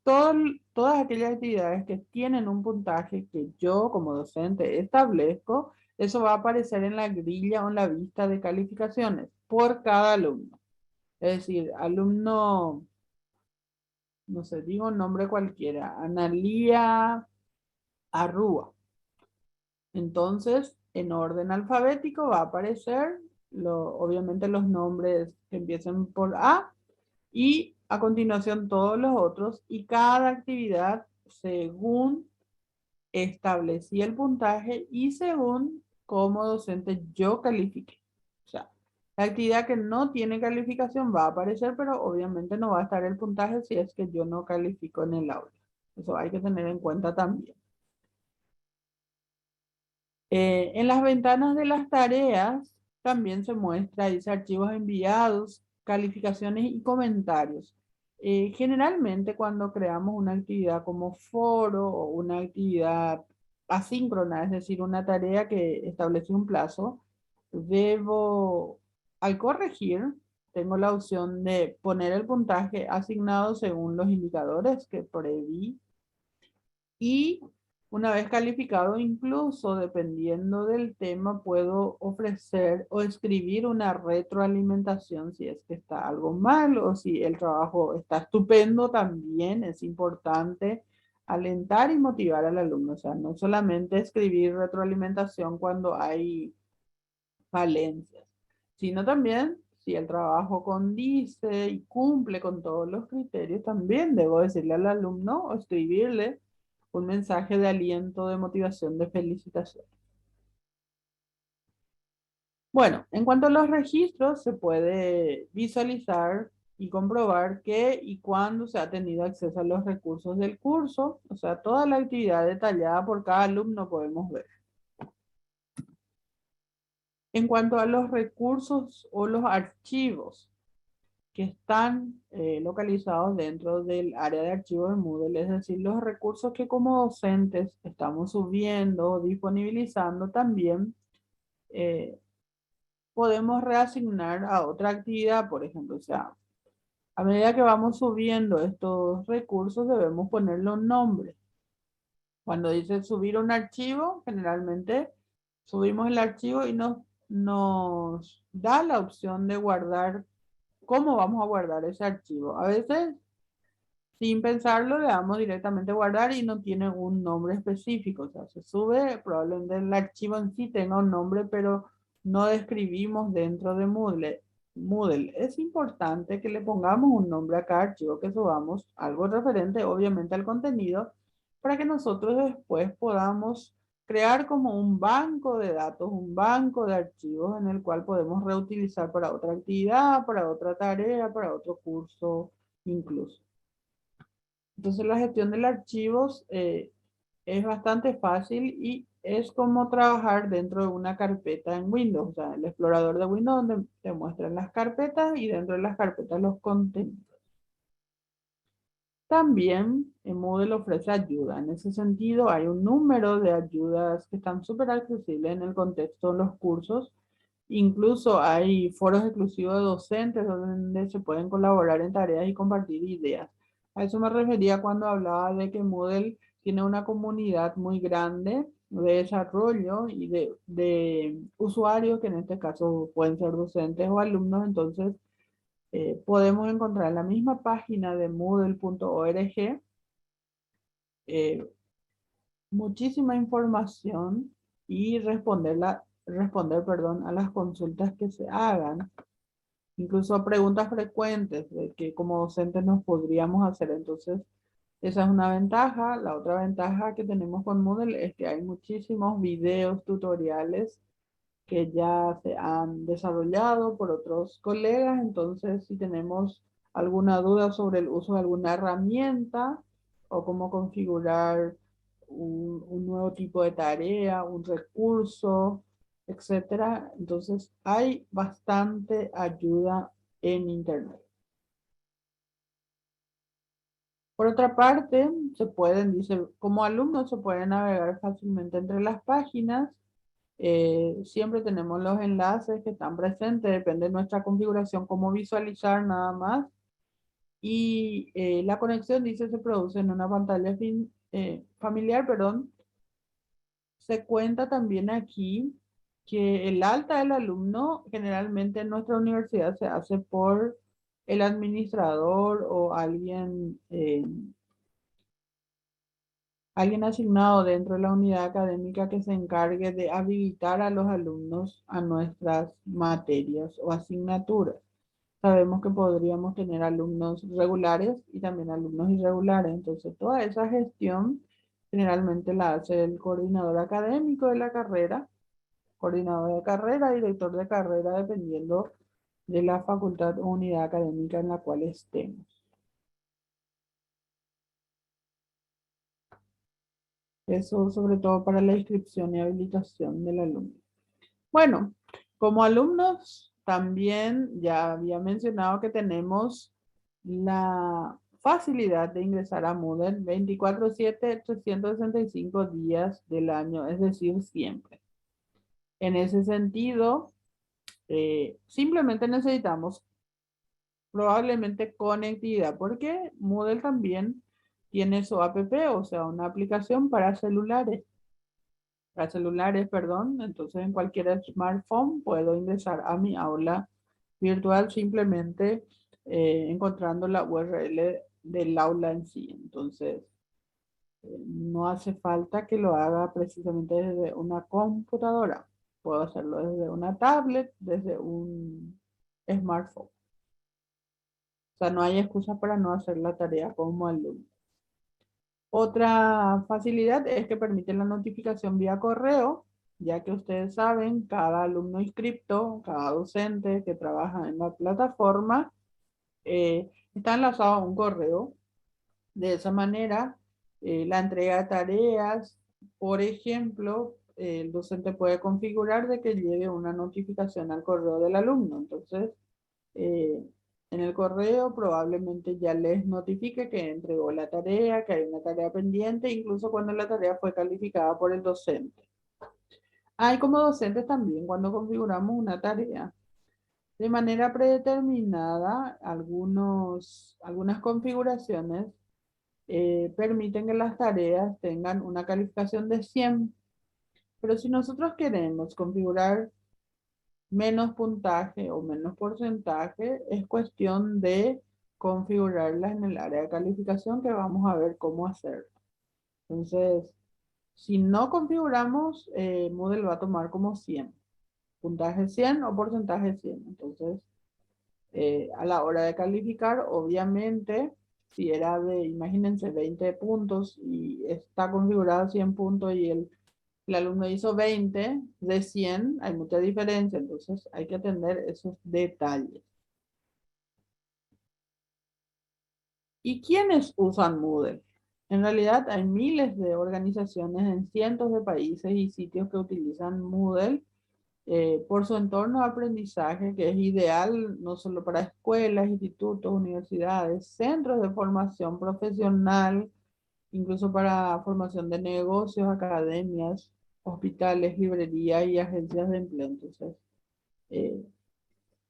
todas aquellas actividades que tienen un puntaje que yo como docente establezco, eso va a aparecer en la grilla o en la vista de calificaciones por cada alumno. Es decir, alumno, no sé, digo un nombre cualquiera, Analía Arrúa. Entonces, en orden alfabético va a aparecer, obviamente, los nombres que empiecen por A y a continuación todos los otros, y cada actividad según establecí el puntaje y según como docente yo califique. O sea, la actividad que no tiene calificación va a aparecer, pero obviamente no va a estar el puntaje si es que yo no califico en el aula. Eso hay que tener en cuenta también. En las ventanas de las tareas también se muestra, dice archivos enviados, calificaciones y comentarios. Generalmente cuando creamos una actividad como foro o una actividad asíncrona, es decir, una tarea que establece un plazo, al corregir, tengo la opción de poner el puntaje asignado según los indicadores que preví y una vez calificado, incluso dependiendo del tema, puedo ofrecer o escribir una retroalimentación si es que está algo mal o si el trabajo está estupendo. También es importante alentar y motivar al alumno. O sea, no solamente escribir retroalimentación cuando hay falencias, sino también si el trabajo condice y cumple con todos los criterios, también debo decirle al alumno o escribirle un mensaje de aliento, de motivación, de felicitación. Bueno, en cuanto a los registros, se puede visualizar y comprobar qué y cuándo se ha tenido acceso a los recursos del curso. O sea, toda la actividad detallada por cada alumno podemos ver. En cuanto a los recursos o los archivos que están localizados dentro del área de archivos de Moodle, es decir, los recursos que como docentes estamos subiendo, disponibilizando también, podemos reasignar a otra actividad, por ejemplo. O sea, a medida que vamos subiendo estos recursos debemos ponerle un nombre. Cuando dice subir un archivo, generalmente subimos el archivo y nos da la opción de guardar. ¿Cómo vamos a guardar ese archivo? A veces, sin pensarlo, le damos directamente guardar y no tiene un nombre específico. O sea, se sube, probablemente el archivo en sí tenga un nombre, pero no describimos dentro de Moodle. Es importante que le pongamos un nombre a cada archivo que subamos, algo referente obviamente al contenido, para que nosotros después podamos crear como un banco de datos, un banco de archivos en el cual podemos reutilizar para otra actividad, para otra tarea, para otro curso incluso. Entonces la gestión de los archivos es bastante fácil y es como trabajar dentro de una carpeta en Windows. O sea, el explorador de Windows donde te muestran las carpetas y dentro de las carpetas los contenidos. También Moodle ofrece ayuda. En ese sentido, hay un número de ayudas que están súper accesibles en el contexto de los cursos. Incluso hay foros exclusivos de docentes donde se pueden colaborar en tareas y compartir ideas. A eso me refería cuando hablaba de que Moodle tiene una comunidad muy grande de desarrollo y de usuarios que en este caso pueden ser docentes o alumnos. Entonces, podemos encontrar en la misma página de moodle.org muchísima información y responder a las consultas que se hagan, incluso a preguntas frecuentes de que como docentes nos podríamos hacer. Entonces, esa es una ventaja. La otra ventaja que tenemos con Moodle es que hay muchísimos videos tutoriales que ya se han desarrollado por otros colegas. Entonces, si tenemos alguna duda sobre el uso de alguna herramienta o cómo configurar un nuevo tipo de tarea, un recurso, etcétera, entonces hay bastante ayuda en Internet. Por otra parte, dice, como alumnos se pueden navegar fácilmente entre las páginas. Siempre tenemos los enlaces que están presentes, depende de nuestra configuración, cómo visualizar nada más. Y la conexión, dice, se produce en una pantalla familiar, perdón. Se cuenta también aquí que el alta del alumno generalmente en nuestra universidad se hace por el administrador o alguien asignado dentro de la unidad académica que se encargue de habilitar a los alumnos a nuestras materias o asignaturas. Sabemos que podríamos tener alumnos regulares y también alumnos irregulares, entonces toda esa gestión generalmente la hace el coordinador académico de la carrera, coordinador de carrera, director de carrera, dependiendo de la facultad o unidad académica en la cual estemos. Eso sobre todo para la inscripción y habilitación del alumno. Bueno, como alumnos también ya había mencionado que tenemos la facilidad de ingresar a Moodle 24/7, 365 días del año, es decir, siempre. En ese sentido, simplemente necesitamos probablemente conectividad, porque Moodle también tiene su app, o sea, una aplicación para celulares, perdón. Entonces en cualquier smartphone puedo ingresar a mi aula virtual simplemente encontrando la URL del aula en sí. Entonces no hace falta que lo haga precisamente desde una computadora. Puedo hacerlo desde una tablet, desde un smartphone. O sea, no hay excusa para no hacer la tarea como alumno. Otra facilidad es que permite la notificación vía correo, ya que ustedes saben, cada alumno inscripto, cada docente que trabaja en la plataforma, está enlazado a un correo. De esa manera, la entrega de tareas, por ejemplo, el docente puede configurar de que llegue una notificación al correo del alumno. Entonces, eh, en el correo probablemente ya les notifique que entregó la tarea, que hay una tarea pendiente, incluso cuando la tarea fue calificada por el docente. Hay como docentes también, cuando configuramos una tarea de manera predeterminada, algunas configuraciones permiten que las tareas tengan una calificación de 100. Pero si nosotros queremos configurar menos puntaje o menos porcentaje, es cuestión de configurarlas en el área de calificación, que vamos a ver cómo hacerlo. Entonces, si no configuramos, Moodle va a tomar como 100, puntaje 100 o porcentaje 100. Entonces, a la hora de calificar, obviamente, si era de, imagínense, 20 puntos y está configurado 100 puntos y el el alumno hizo 20 de 100, hay mucha diferencia, entonces hay que atender esos detalles. ¿Y quiénes usan Moodle? En realidad hay miles de organizaciones en cientos de países y sitios que utilizan Moodle por su entorno de aprendizaje, que es ideal no solo para escuelas, institutos, universidades, centros de formación profesional, incluso para formación de negocios, academias, hospitales, librerías y agencias de empleo. Entonces, eh,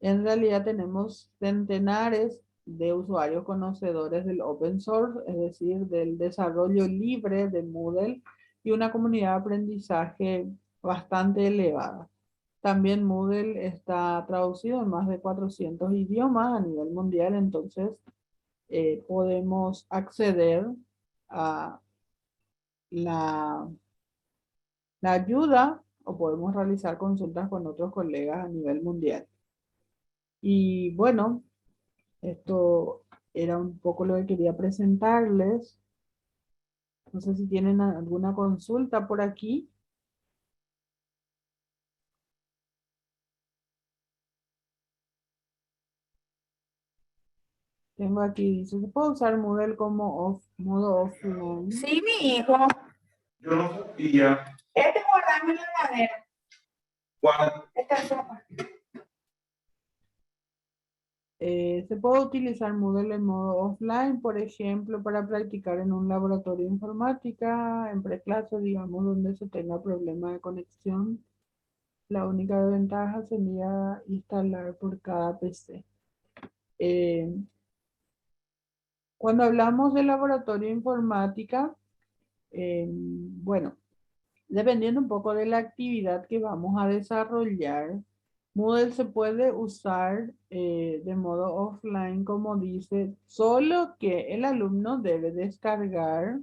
en realidad tenemos centenares de usuarios conocedores del open source, es decir, del desarrollo libre de Moodle y una comunidad de aprendizaje bastante elevada. También Moodle está traducido en más de 400 idiomas a nivel mundial, entonces podemos acceder a la, la ayuda o podemos realizar consultas con otros colegas a nivel mundial. Y bueno, esto era un poco lo que quería presentarles. No sé si tienen alguna consulta por aquí. Tengo aquí, dice, ¿se puede usar Moodle como modo offline? Sí, mi hijo. Yo no sabía. Guardame en la heladera. ¿Cuál? Esta sopa. Se puede utilizar Moodle en modo offline, por ejemplo, para practicar en un laboratorio de informática, en preclase, digamos, donde se tenga problema de conexión. La única ventaja sería instalar por cada PC. Eh, Cuando hablamos de laboratorio de informática, bueno, dependiendo un poco de la actividad que vamos a desarrollar, Moodle se puede usar de modo offline, como dice, solo que el alumno debe descargar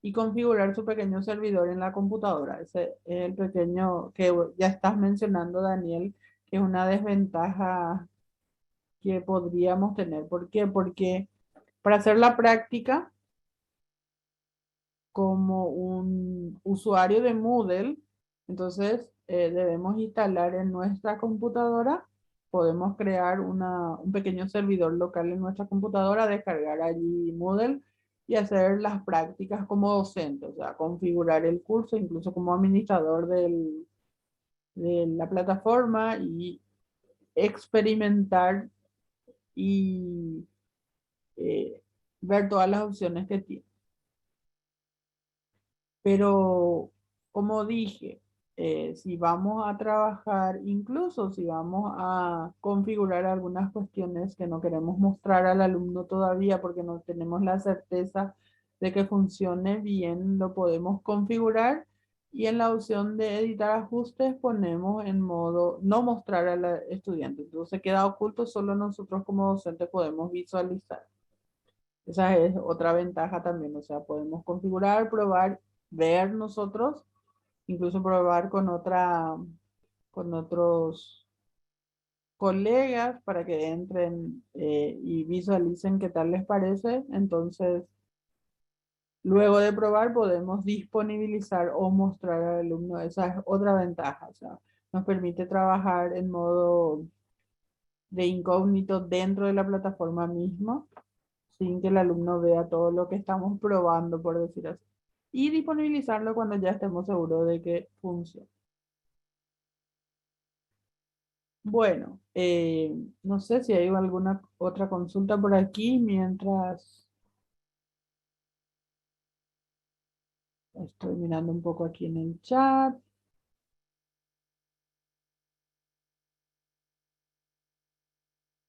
y configurar su pequeño servidor en la computadora. Ese es el pequeño que ya estás mencionando, Daniel, que es una desventaja que podríamos tener. ¿Por qué? Porque para hacer la práctica como un usuario de Moodle, entonces debemos instalar en nuestra computadora, podemos crear un pequeño servidor local en nuestra computadora, descargar allí Moodle y hacer las prácticas como docente, o sea, configurar el curso, incluso como administrador de la plataforma y experimentar y ver todas las opciones que tiene. Pero, como dije, si vamos a trabajar, incluso si vamos a configurar algunas cuestiones que no queremos mostrar al alumno todavía porque no tenemos la certeza de que funcione bien, lo podemos configurar y en la opción de editar ajustes ponemos en modo no mostrar al estudiante. Entonces queda oculto, solo nosotros como docentes podemos visualizar. Esa es otra ventaja también, o sea, podemos configurar, probar, ver nosotros, incluso probar con otros colegas para que entren y visualicen qué tal les parece. Entonces, luego de probar, podemos disponibilizar o mostrar al alumno. Esa es otra ventaja, o sea, nos permite trabajar en modo de incógnito dentro de la plataforma misma, sin que el alumno vea todo lo que estamos probando, por decir así. Y disponibilizarlo cuando ya estemos seguros de que funciona. Bueno, no sé si hay alguna otra consulta por aquí mientras estoy mirando un poco aquí en el chat.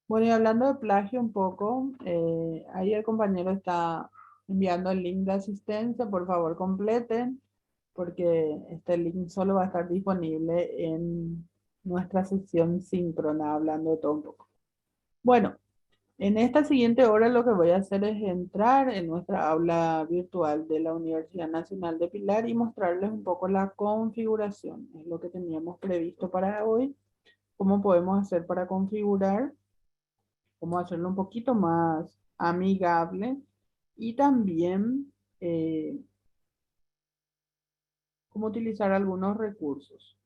Bueno, y hablando de plagio un poco, ahí el compañero está enviando el link de asistencia, por favor completen, porque este link solo va a estar disponible en nuestra sesión síncrona, hablando de todo un poco. Bueno, en esta siguiente hora lo que voy a hacer es entrar en nuestra aula virtual de la Universidad Nacional de Pilar y mostrarles un poco la configuración, es lo que teníamos previsto para hoy, cómo podemos hacer para configurar, cómo hacerlo un poquito más amigable y también cómo utilizar algunos recursos.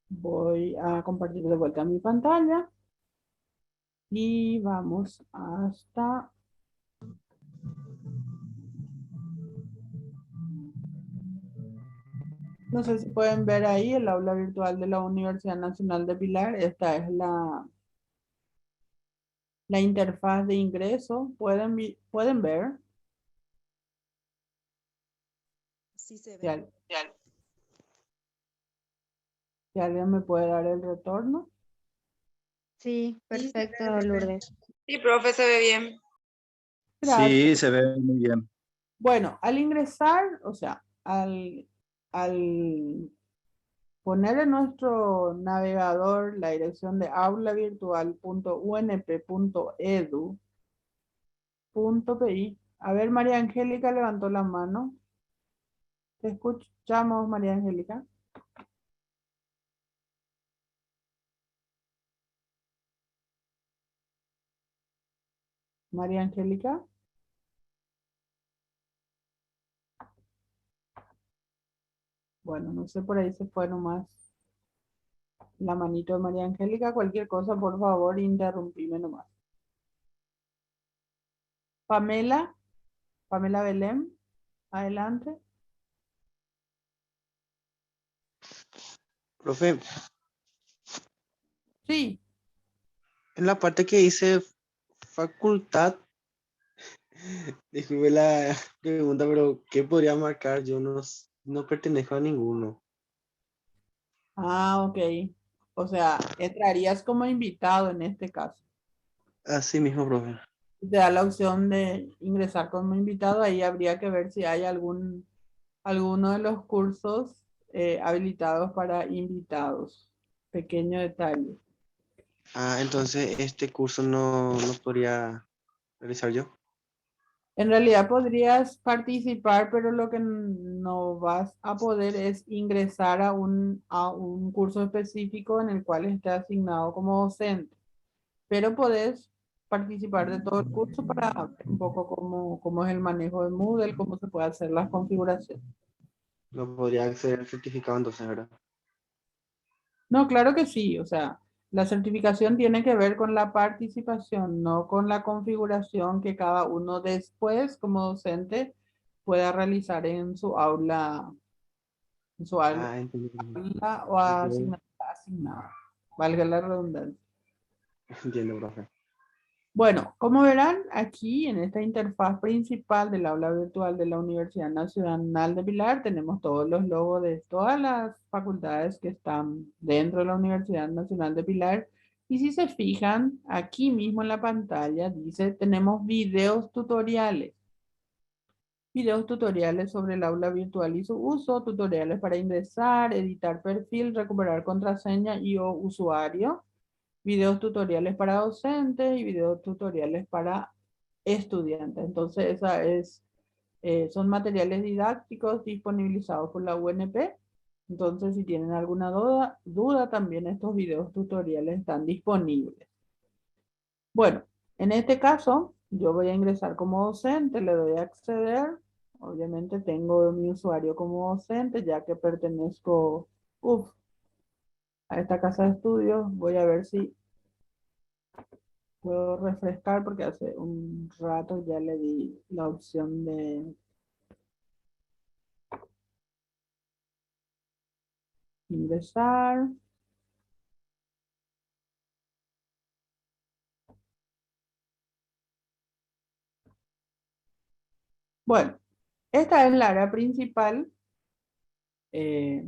Voy a compartir de vuelta mi pantalla y vamos hasta no sé si pueden ver ahí el aula virtual de la Universidad Nacional de Pilar. Esta es la interfaz de ingreso. Pueden ver. Sí se Si, ve. si alguien me puede dar el retorno. Sí, perfecto, Lourdes. Sí, profe, se ve bien. Gracias. Sí, se ve muy bien. Bueno, al ingresar, o sea, al poner en nuestro navegador la dirección de aulavirtual.unp.edu.pi. A ver, María Angélica levantó la mano. Te escuchamos, María Angélica. María Angélica. Bueno, no sé, por ahí se fue nomás la manito de María Angélica. Cualquier cosa, por favor, interrumpime nomás. Pamela, Pamela Belén, adelante. Profe, Sí, en la parte que dice facultad, disculpe la pregunta, pero ¿qué podría marcar? Yo no pertenezco a ninguno. ok. O sea, entrarías como invitado en este caso. Así mismo, profe. Te da la opción de ingresar como invitado. Ahí habría que ver si hay alguno de los cursos habilitados para invitados. Pequeño detalle. Ah, entonces este curso no podría realizar yo. En realidad podrías participar, pero lo que no vas a poder es ingresar a un curso específico en el cual esté asignado como docente. Pero podés participar de todo el curso para ver un poco cómo es el manejo de Moodle, cómo se puede hacer las configuraciones. No podría acceder al certificado entonces, ¿verdad? No, claro que sí. O sea, la certificación tiene que ver con la participación, no con la configuración que cada uno después como docente pueda realizar en su aula Ah, entendí, profe. o Ok, asignatura asignada. Valga la redundancia. entiendo, profe. Bueno, como verán, aquí en esta interfaz principal del aula virtual de la Universidad Nacional de Pilar tenemos todos los logos de todas las facultades que están dentro de la Universidad Nacional de Pilar. Y si se fijan, aquí mismo en la pantalla dice, tenemos videos tutoriales sobre el aula virtual y su uso, tutoriales para ingresar, editar perfil, recuperar contraseña y o usuario, videos tutoriales para docentes y videos tutoriales para estudiantes. Entonces, son materiales didácticos disponibilizados por la UNP. Entonces, si tienen alguna duda, también estos videos tutoriales están disponibles. Bueno, en este caso, yo voy a ingresar como docente, le doy a acceder. Obviamente tengo mi usuario como docente, ya que pertenezco, a esta casa de estudios. Voy a ver si puedo refrescar porque hace un rato ya le di la opción de ingresar. Bueno, esta es la área principal eh,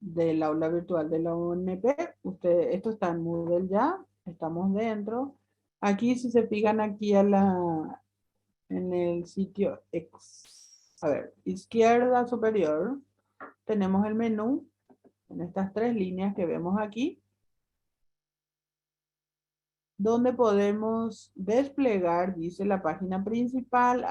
del aula virtual de la UNP. Esto está en Moodle ya, estamos dentro. Aquí, si se fijan aquí en el sitio a ver, izquierda superior, tenemos el menú en estas tres líneas que vemos aquí, donde podemos desplegar, dice la página principal,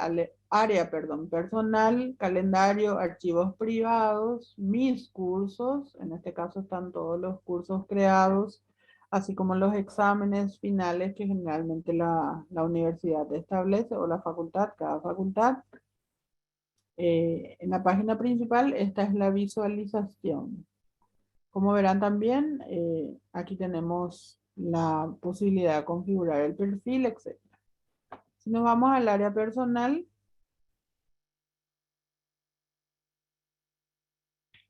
área, perdón, personal, calendario, archivos privados, mis cursos, en este caso están todos los cursos creados, así como los exámenes finales que generalmente la universidad establece o la facultad, cada facultad. En la página principal, esta es la visualización. Como verán también, aquí tenemos la posibilidad de configurar el perfil, etc. Si nos vamos al área personal,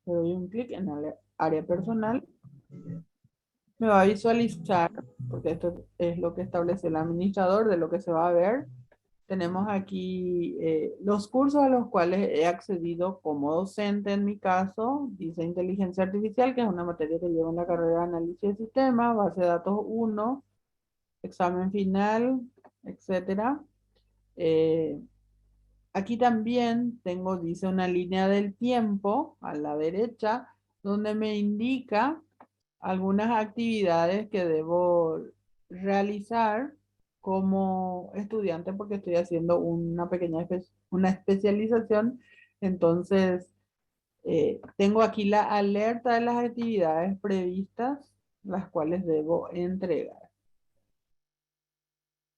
le doy un clic en el área personal, me va a visualizar, porque esto es lo que establece el administrador de lo que se va a ver. Tenemos aquí los cursos a los cuales he accedido como docente en mi caso. Dice Inteligencia Artificial, que es una materia que llevo en la carrera de Análisis de Sistemas, Base de Datos 1, Examen Final, etcétera. Aquí también tengo, dice una línea del tiempo a la derecha, donde me indica algunas actividades que debo realizar como estudiante porque estoy haciendo una pequeña una especialización. Entonces, tengo aquí la alerta de las actividades previstas, las cuales debo entregar.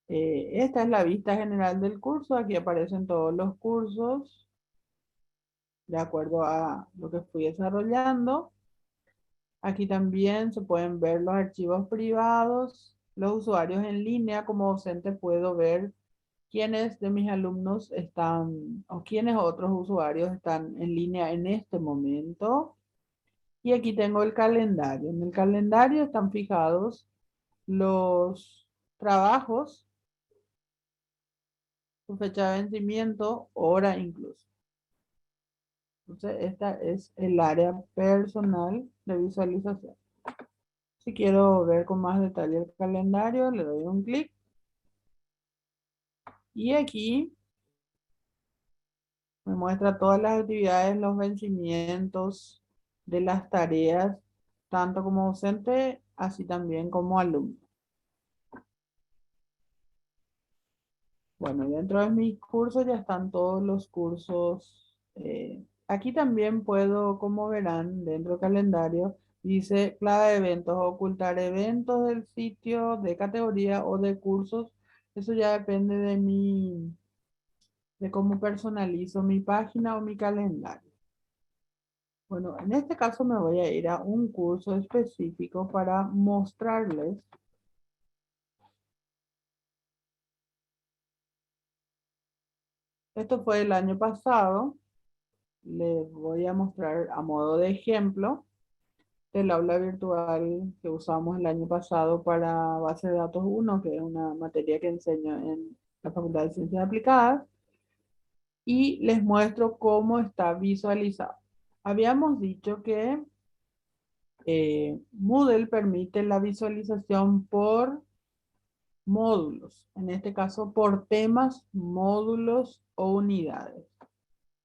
Esta es la vista general del curso. Aquí aparecen todos los cursos de acuerdo a lo que fui desarrollando. Aquí también se pueden ver los archivos privados, los usuarios en línea. Como docente puedo ver quiénes de mis alumnos están o quiénes otros usuarios están en línea en este momento. Y aquí tengo el calendario. En el calendario están fijados los trabajos, su fecha de vencimiento, hora incluso. Entonces, esta es el área personal de visualización. Si quiero ver con más detalle el calendario, le doy un clic. Y aquí me muestra todas las actividades, los vencimientos de las tareas, tanto como docente, así también como alumno. Bueno, y dentro de mis cursos ya están todos los cursos. Aquí también puedo, como verán, dentro del calendario, dice clave de eventos, ocultar eventos del sitio, de categoría o de cursos. Eso ya depende de cómo personalizo mi página o mi calendario. Bueno, en este caso me voy a ir a un curso específico para mostrarles. Esto fue el año pasado. Les voy a mostrar a modo de ejemplo el aula virtual que usamos el año pasado para base de datos 1, que es una materia que enseño en la Facultad de Ciencias Aplicadas, y les muestro cómo está visualizado. Habíamos dicho que Moodle permite la visualización por módulos, en este caso por temas, módulos o unidades.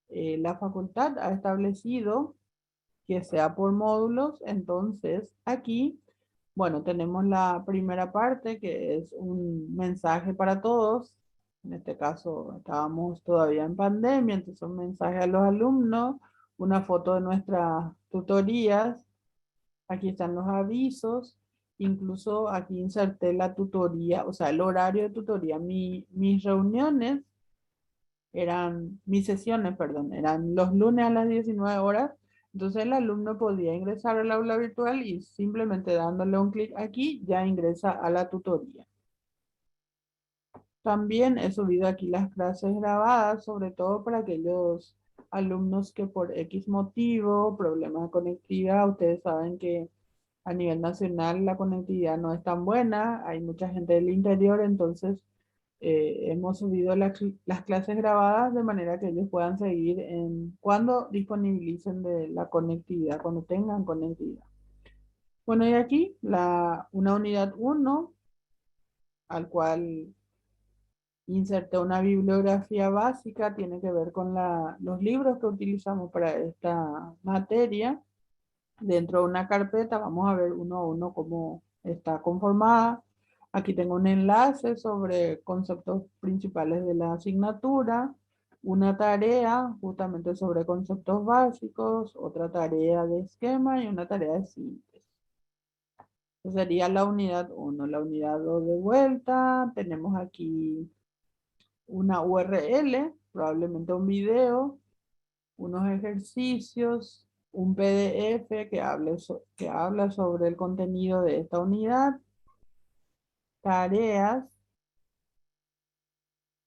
La facultad ha establecido que sea por módulos. Entonces aquí, bueno, tenemos la primera parte que es un mensaje para todos. En este caso estábamos todavía en pandemia, entonces un mensaje a los alumnos, una foto de nuestras tutorías. Aquí están los avisos. Incluso aquí inserté la tutoría, o sea, el horario de tutoría. Mis reuniones mis sesiones, perdón, eran los lunes a las 19 horas. Entonces el alumno podía ingresar al aula virtual y simplemente dándole un clic aquí ya ingresa a la tutoría. También he subido aquí las clases grabadas, sobre todo para aquellos alumnos que por X motivo, problemas de conectividad, ustedes saben que a nivel nacional la conectividad no es tan buena, hay mucha gente del interior, entonces hemos subido las clases grabadas de manera que ellos puedan seguir cuando disponibilicen de la conectividad, cuando tengan conectividad. Bueno, y aquí una unidad 1, al cual inserté una bibliografía básica, tiene que ver con los libros que utilizamos para esta materia. Dentro de una carpeta vamos a ver uno a uno cómo está conformada. Aquí tengo un enlace sobre conceptos principales de la asignatura, una tarea justamente sobre conceptos básicos, otra tarea de esquema y una tarea de síntesis. Esa sería la unidad 1. La unidad 2 de vuelta, tenemos aquí una URL, probablemente un video, unos ejercicios, un PDF que habla sobre el contenido de esta unidad, tareas,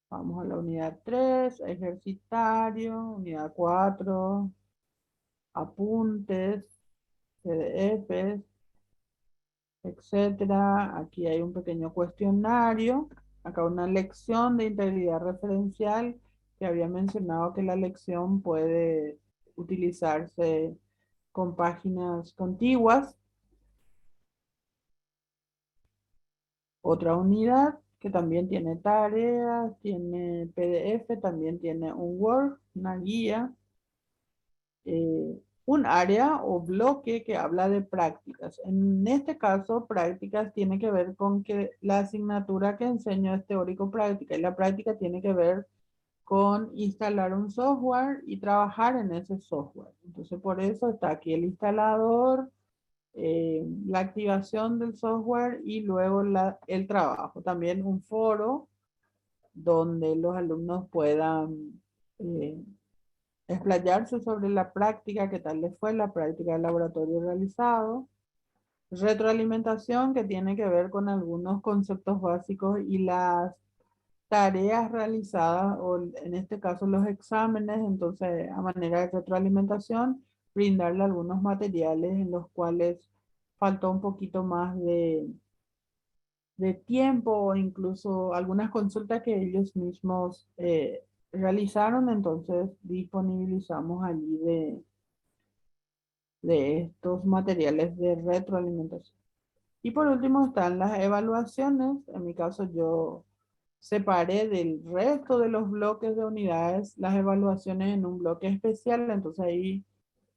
vamos a la unidad 3, ejercitario, unidad 4, apuntes, PDFs, etcétera. Aquí hay un pequeño cuestionario, acá una lección de integridad referencial que había mencionado que la lección puede utilizarse con páginas contiguas. Otra unidad que también tiene tareas, tiene PDF, también tiene un Word, una guía, un área o bloque que habla de prácticas. En este caso, prácticas tiene que ver con que la asignatura que enseño es teórico práctica y la práctica tiene que ver con instalar un software y trabajar en ese software. Entonces, por eso está aquí el instalador, la activación del software y luego el trabajo. También un foro donde los alumnos puedan explayarse sobre la práctica, qué tal les fue la práctica del laboratorio realizado. Retroalimentación que tiene que ver con algunos conceptos básicos y las tareas realizadas, o en este caso los exámenes, entonces a manera de retroalimentación, brindarle algunos materiales en los cuales faltó un poquito más de tiempo o incluso algunas consultas que ellos mismos realizaron, entonces disponibilizamos allí de estos materiales de retroalimentación. Y por último están las evaluaciones. En mi caso yo separé del resto de los bloques de unidades las evaluaciones en un bloque especial, entonces ahí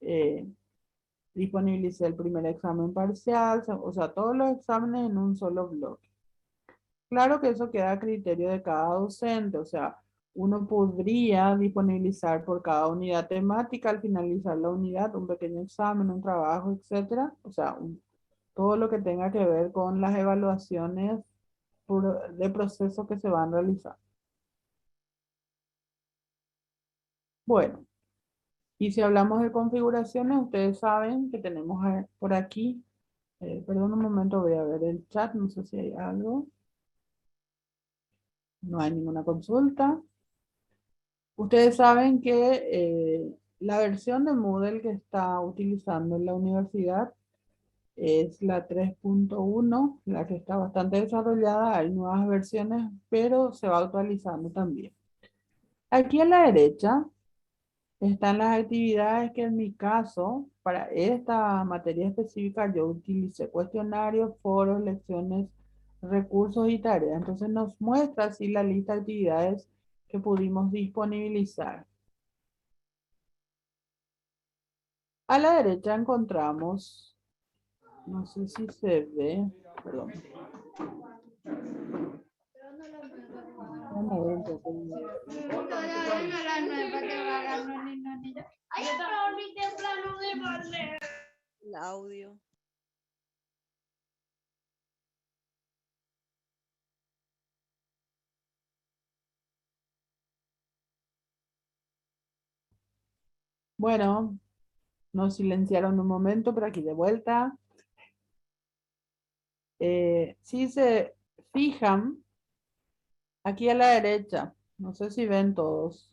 eh, disponibilicé el primer examen parcial, o sea, todos los exámenes en un solo bloque. Claro que eso queda a criterio de cada docente, o sea, uno podría disponibilizar por cada unidad temática al finalizar la unidad un pequeño examen, un trabajo, etcétera, o sea, todo lo que tenga que ver con las evaluaciones de proceso que se van a realizar. Bueno, y si hablamos de configuraciones, ustedes saben que tenemos por aquí, perdón un momento, voy a ver el chat, no sé si hay algo. No hay ninguna consulta. Ustedes saben que la versión de Moodle que está utilizando en la universidad es la 3.1, la que está bastante desarrollada. Hay nuevas versiones, pero se va actualizando también. Aquí a la derecha están las actividades que en mi caso, para esta materia específica, yo utilicé cuestionarios, foros, lecciones, recursos y tareas. Entonces nos muestra así la lista de actividades que pudimos disponibilizar. A la derecha encontramos, no sé si se ve, perdón. Voy a mover un poco. El audio. Bueno, nos silenciaron un momento, pero aquí de vuelta. Si se fijan, aquí a la derecha, no sé si ven todos.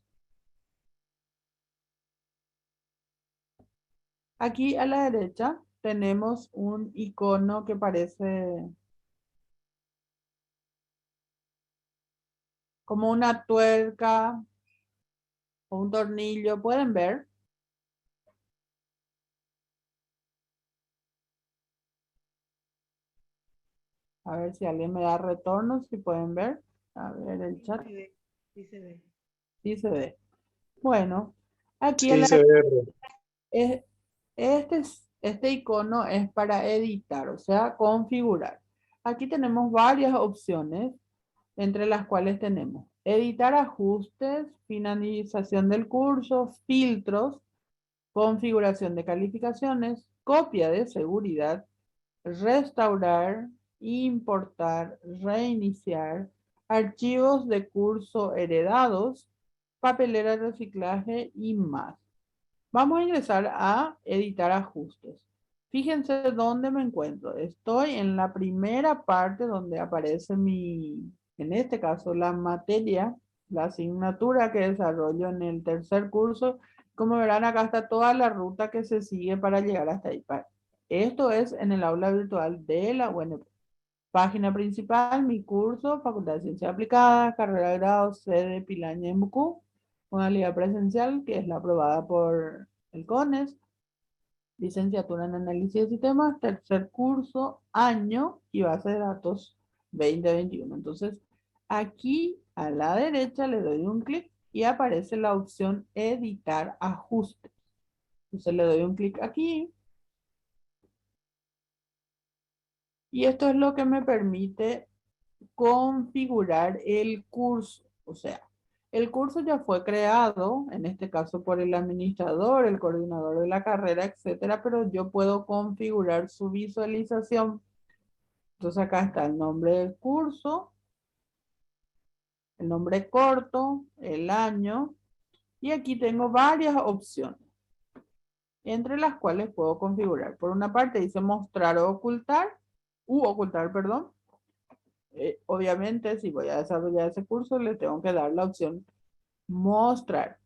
Aquí a la derecha tenemos un icono que parece como una tuerca o un tornillo. ¿Pueden ver? A ver si alguien me da retorno, si pueden ver. A ver el chat. Sí se ve. Sí se ve. Bueno, aquí Sí, se ve. es- este icono es para editar, o sea, configurar. Aquí tenemos varias opciones, entre las cuales tenemos editar ajustes, finalización del curso, filtros, configuración de calificaciones, copia de seguridad, restaurar, importar, reiniciar, archivos de curso heredados, papelera de reciclaje y más. Vamos a ingresar a editar ajustes. Fíjense dónde me encuentro. Estoy en la primera parte donde aparece en este caso, la materia, la asignatura que desarrollo en el tercer curso. Como verán, acá está toda la ruta que se sigue para llegar hasta ahí. Esto es en el aula virtual de la UNP. Página principal, mi curso, Facultad de Ciencias Aplicadas, carrera de grado, sede Pilaña en Bucú, modalidad presencial, que es la aprobada por el CONES, licenciatura en análisis de sistemas, tercer curso, año y base de datos 2021. Entonces, aquí a la derecha le doy un clic y aparece la opción editar ajustes. Entonces le doy un clic aquí. Y esto es lo que me permite configurar el curso. O sea, el curso ya fue creado, en este caso por el administrador, el coordinador de la carrera, etcétera, pero yo puedo configurar su visualización. Entonces acá está el nombre del curso, el nombre corto, el año, y aquí tengo varias opciones, entre las cuales puedo configurar. Por una parte dice mostrar o ocultar, ocultar, perdón. Obviamente, si voy a desarrollar ese curso, le tengo que dar la opción mostrar.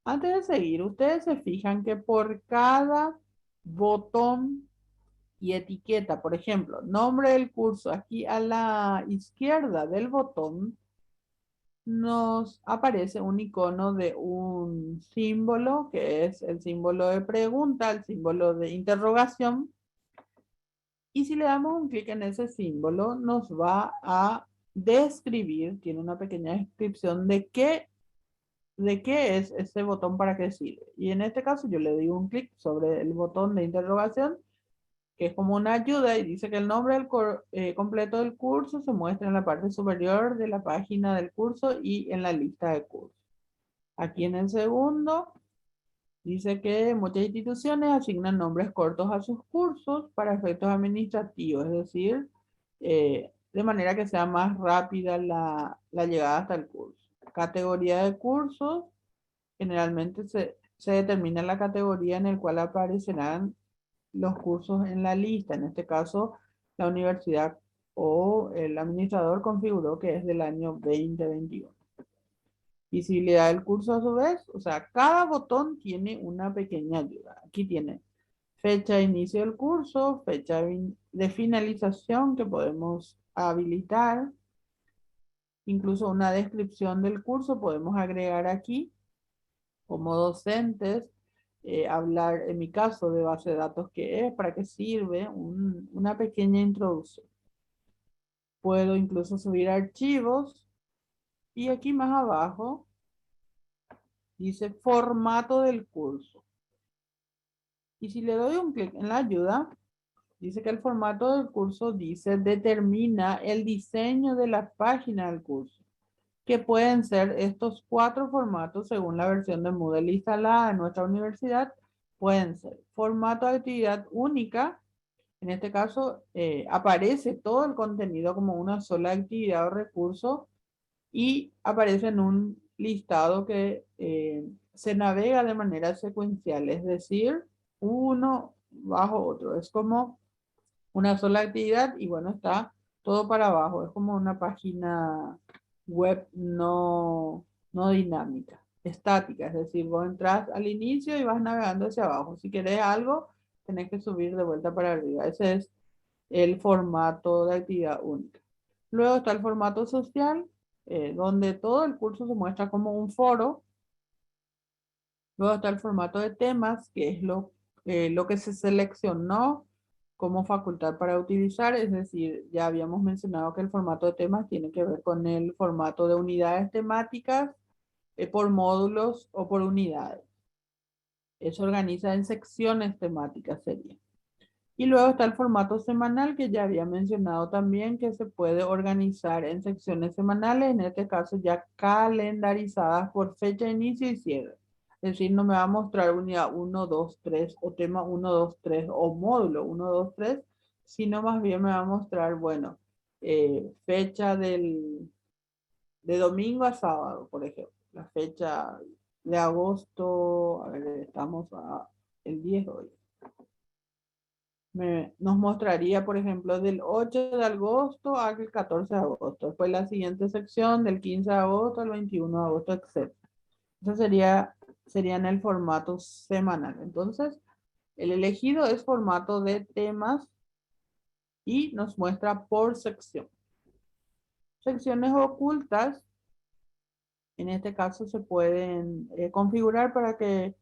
Antes de seguir, ustedes se fijan que por cada botón y etiqueta, por ejemplo, nombre del curso, aquí a la izquierda del botón, nos aparece un icono de un símbolo, que es el símbolo de pregunta, el símbolo de interrogación. Y si le damos un clic en ese símbolo, nos va a describir, tiene una pequeña descripción de qué es ese botón, para qué sirve. Y en este caso yo le doy un clic sobre el botón de interrogación, que es como una ayuda, y dice que el nombre completo del curso se muestra en la parte superior de la página del curso y en la lista de cursos. Aquí en el segundo dice que muchas instituciones asignan nombres cortos a sus cursos para efectos administrativos, es decir, de manera que sea más rápida la llegada hasta el curso. Categoría de cursos, generalmente se determina la categoría en la cual aparecerán los cursos en la lista. En este caso, la universidad o el administrador configuró que es del año 2021. Visibilidad del curso a su vez, o sea, cada botón tiene una pequeña ayuda. Aquí tiene fecha de inicio del curso, fecha de finalización que podemos habilitar, incluso una descripción del curso podemos agregar aquí. Como docentes, hablar, en mi caso, de base de datos, qué es, para qué sirve, una pequeña introducción. Puedo incluso subir archivos y aquí más abajo dice formato del curso. Y si le doy un clic en la ayuda, dice que el formato del curso determina el diseño de la página del curso, que pueden ser estos 4 formatos según la versión de Moodle instalada en nuestra universidad. Pueden ser formato de actividad única. En este caso aparece todo el contenido como una sola actividad o recurso y aparece en un listado que se navega de manera secuencial, es decir, uno bajo otro. Es como una sola actividad y bueno, está todo para abajo. Es como una página web no dinámica, estática. Es decir, vos entras al inicio y vas navegando hacia abajo. Si querés algo, tenés que subir de vuelta para arriba. Ese es el formato de actividad única. Luego está el formato social, donde todo el curso se muestra como un foro. Luego está el formato de temas, que es lo que se seleccionó como facultad para utilizar, es decir, ya habíamos mencionado que el formato de temas tiene que ver con el formato de unidades temáticas, por módulos o por unidades. Eso organiza en secciones temáticas sería. Y luego está el formato semanal, que ya había mencionado también, que se puede organizar en secciones semanales, en este caso ya calendarizadas por fecha de inicio y cierre. Es decir, no me va a mostrar unidad 1, 2, 3 o tema 1, 2, 3 o módulo 1, 2, 3, sino más bien me va a mostrar, bueno, fecha de domingo a sábado, por ejemplo. La fecha de agosto, a ver, estamos el 10 hoy. Nos mostraría, por ejemplo, del 8 de agosto al 14 de agosto. Después la siguiente sección del 15 de agosto al 21 de agosto, etc. Eso sería en el formato semanal. Entonces, el elegido es formato de temas y nos muestra por sección. Secciones ocultas, en este caso se pueden configurar para que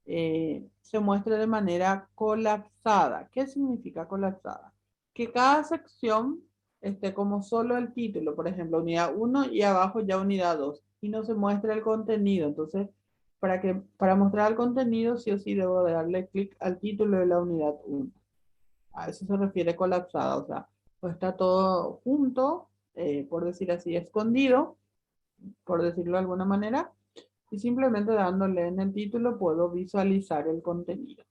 se muestre de manera colapsada. ¿Qué significa colapsada? Que cada sección esté como solo el título, por ejemplo, unidad 1 y abajo ya unidad 2, y no se muestre el contenido. Entonces, para mostrar el contenido, sí o sí debo de darle clic al título de la unidad 1. A eso se refiere colapsada, o sea, pues está todo junto, por decir así, escondido, por decirlo de alguna manera, y simplemente dándole en el título puedo visualizar el contenido.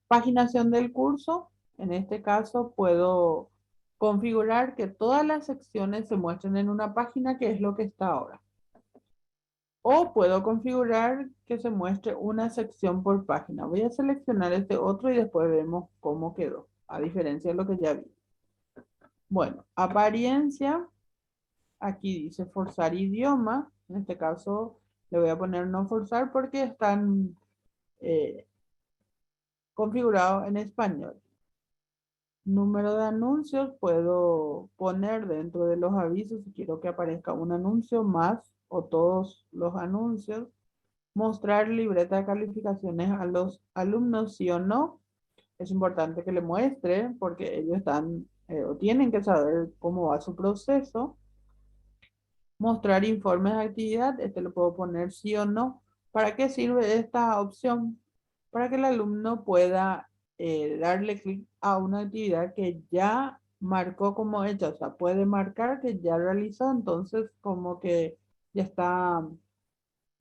Paginación del curso, en este caso puedo configurar que todas las secciones se muestren en una página, que es lo que está ahora. O puedo configurar que se muestre una sección por página. Voy a seleccionar este otro y después vemos cómo quedó, a diferencia de lo que ya vi. Bueno, apariencia, aquí dice forzar idioma, en este caso le voy a poner no forzar porque están configurados en español. Número de anuncios, puedo poner dentro de los avisos si quiero que aparezca un anuncio más o todos los anuncios. Mostrar libreta de calificaciones a los alumnos, sí o no. Es importante que le muestre porque ellos están o tienen que saber cómo va su proceso. Mostrar informes de actividad, este lo puedo poner sí o no. ¿Para qué sirve esta opción? Para que el alumno pueda darle clic a una actividad que ya marcó como hecha, o sea, puede marcar que ya realizó, entonces como que ya está,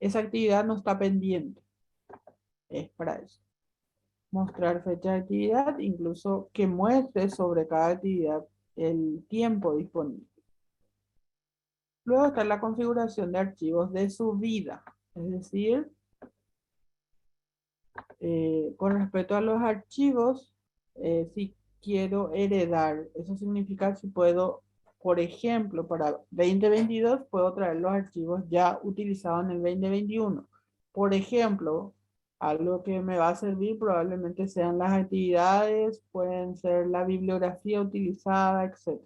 esa actividad no está pendiente. Es para eso. Mostrar fecha de actividad, incluso que muestre sobre cada actividad el tiempo disponible. Luego está la configuración de archivos de subida, es decir, con respecto a los archivos, si quiero heredar, eso significa si puedo, por ejemplo, para 2022 puedo traer los archivos ya utilizados en el 2021. Por ejemplo, algo que me va a servir probablemente sean las actividades, pueden ser la bibliografía utilizada, etc.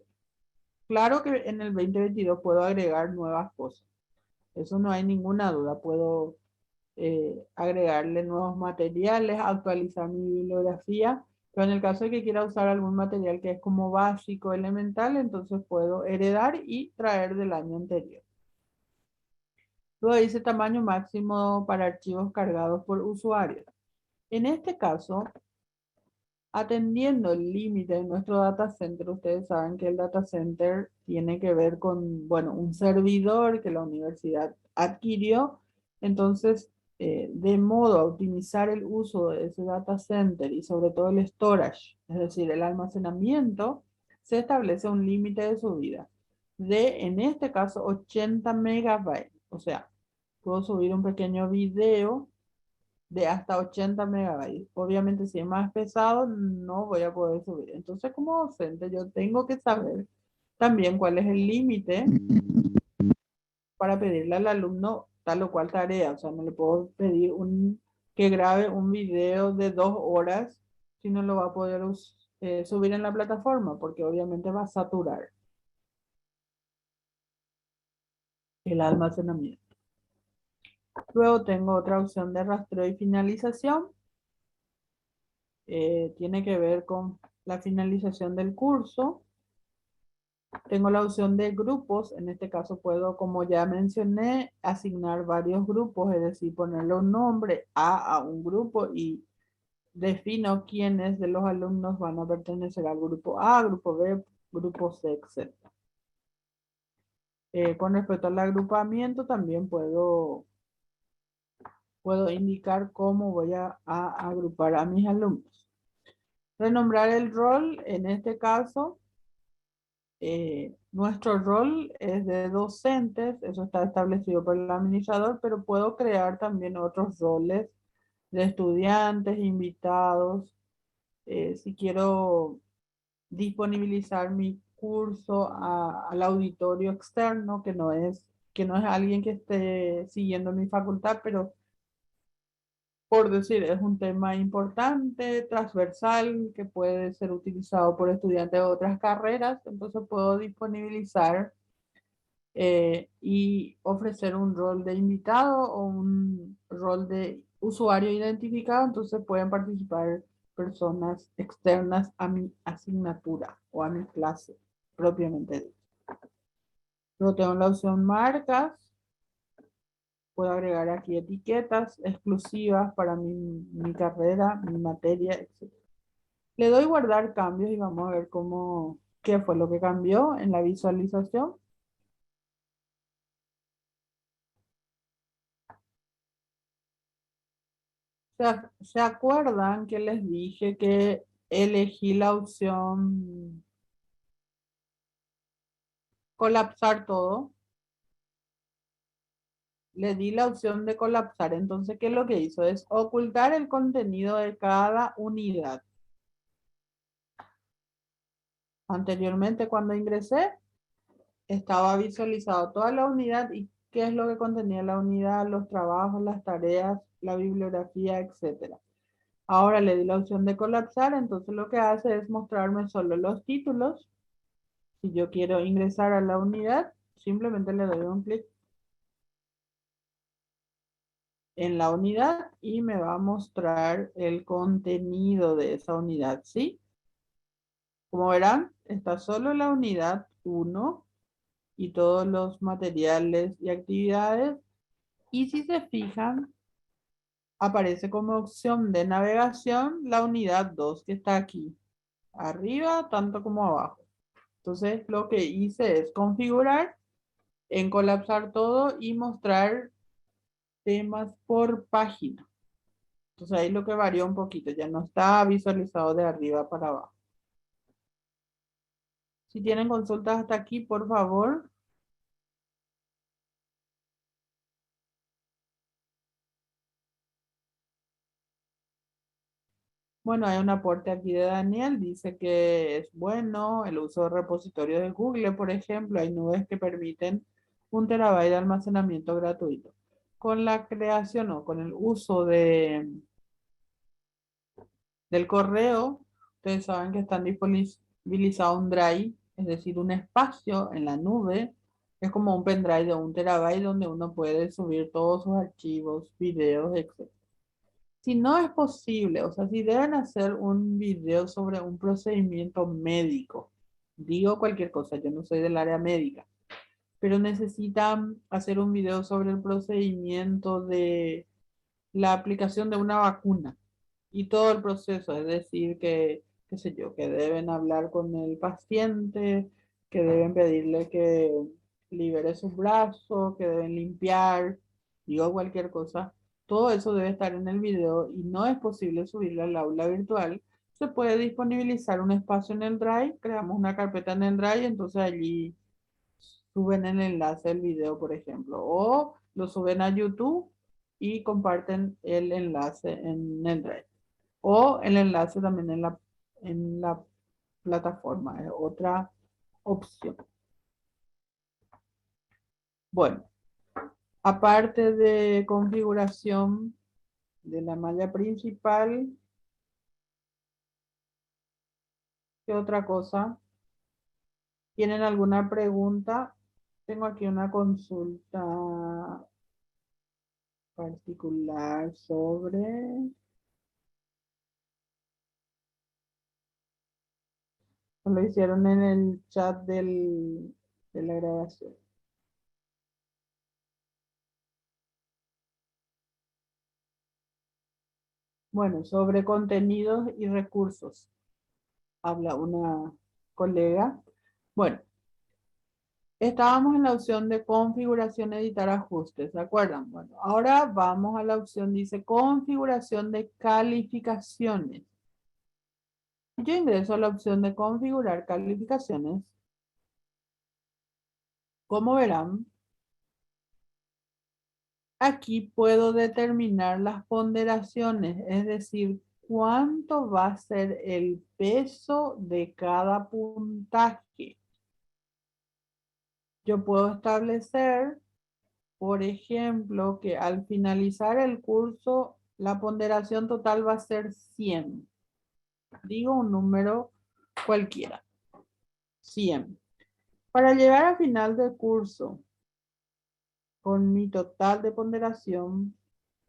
Claro que en el 2022 puedo agregar nuevas cosas. Eso no hay ninguna duda. Puedo agregarle nuevos materiales, actualizar mi bibliografía. Pero en el caso de que quiera usar algún material que es como básico, elemental, entonces puedo heredar y traer del año anterior. Luego dice tamaño máximo para archivos cargados por usuarios. En este caso, atendiendo el límite de nuestro data center, ustedes saben que el data center tiene que ver con, bueno, un servidor que la universidad adquirió. Entonces, de modo a optimizar el uso de ese data center y sobre todo el storage, es decir, el almacenamiento, se establece un límite de subida de, en este caso, 80 megabytes. O sea, puedo subir un pequeño video de hasta 80 megabytes. Obviamente, si es más pesado, no voy a poder subir. Entonces, como docente, yo tengo que saber también cuál es el límite para pedirle al alumno tal o cual tarea. O sea, no le puedo pedir que grabe un video de 2 horas si no lo va a poder subir en la plataforma, porque obviamente va a saturar el almacenamiento. Luego tengo otra opción de rastreo y finalización. Tiene que ver con la finalización del curso. Tengo la opción de grupos. En este caso puedo, como ya mencioné, asignar varios grupos, es decir, ponerle un nombre a un grupo y defino quiénes de los alumnos van a pertenecer al grupo A, grupo B, grupo C, etc. Con respecto al agrupamiento, también puedo indicar cómo voy a agrupar a mis renombrar el rol, en este caso, Nuestro rol es de docentes, eso está establecido por el administrador, pero puedo crear también otros roles de estudiantes, invitados. Si quiero disponibilizar mi curso al auditorio externo, que no es alguien que esté siguiendo mi facultad, pero por decir, es un tema importante, transversal, que puede ser utilizado por estudiantes de otras carreras, entonces puedo disponibilizar y ofrecer un rol de invitado o un rol de usuario identificado, entonces pueden participar personas externas a mi asignatura o a mi clase propiamente dicho. Luego tengo la opción marcas. Puedo agregar aquí etiquetas exclusivas para mi carrera, mi materia, etc. Le doy guardar cambios y vamos a ver qué fue lo que cambió en la visualización. ¿Se acuerdan que les dije que elegí la opción colapsar todo? Le di la opción de colapsar. Entonces, ¿qué es lo que hizo? Es ocultar el contenido de cada unidad. Anteriormente, cuando ingresé, estaba visualizado toda la unidad y qué es lo que contenía la unidad, los trabajos, las tareas, la bibliografía, etc. Ahora le di la opción de colapsar, entonces lo que hace es mostrarme solo los títulos. Si yo quiero ingresar a la unidad, simplemente le doy un clic en la unidad y me va a mostrar el contenido de esa unidad, ¿sí? Como verán, está solo la unidad 1 y todos los materiales y actividades. Y si se fijan, aparece como opción de navegación la unidad 2 que está aquí, arriba tanto como abajo. Entonces lo que hice es configurar en colapsar todo y mostrar temas por página. Entonces ahí lo que varió un poquito, ya no está visualizado de arriba para abajo. Si tienen consultas hasta aquí, por favor. Bueno, hay un aporte aquí de Daniel, dice que es bueno el uso de repositorios de Google, por ejemplo, hay nubes que permiten 1 TB de almacenamiento gratuito. Con la creación o con el uso del correo, ustedes saben que están disponibilizados un drive, es decir, un espacio en la nube, es como un pendrive de 1 TB donde uno puede subir todos sus archivos, videos, etc. Si no es posible, o sea, si deben hacer un video sobre un procedimiento médico, digo cualquier cosa, yo no soy del área médica, pero necesitan hacer un video sobre el procedimiento de la aplicación de una vacuna y todo el proceso, es decir, que, qué sé yo, que deben hablar con el paciente, que deben pedirle que libere sus brazos, que deben limpiar, digo cualquier cosa. Todo eso debe estar en el video y no es posible subirlo al aula virtual. Se puede disponibilizar un espacio en el Drive, creamos una carpeta en el Drive, entonces allí suben el enlace del video, por ejemplo, o lo suben a YouTube y comparten el enlace en el Drive. O el enlace también en la plataforma, es otra opción. Bueno, aparte de configuración de la malla principal, ¿qué otra cosa? ¿Tienen alguna pregunta? Tengo aquí una consulta particular sobre... Lo hicieron en el chat de la grabación. Bueno, sobre contenidos y recursos. Habla una colega. Bueno, estábamos en la opción de configuración, editar ajustes, ¿se acuerdan? Bueno, ahora vamos a la opción, dice configuración de calificaciones. Yo ingreso a la opción de configurar calificaciones. Como verán, aquí puedo determinar las ponderaciones, es decir, cuánto va a ser el peso de cada puntaje. Yo puedo establecer, por ejemplo, que al finalizar el curso, la ponderación total va a ser 100. Digo un número cualquiera, 100. Para llegar a final de curso, con mi total de ponderación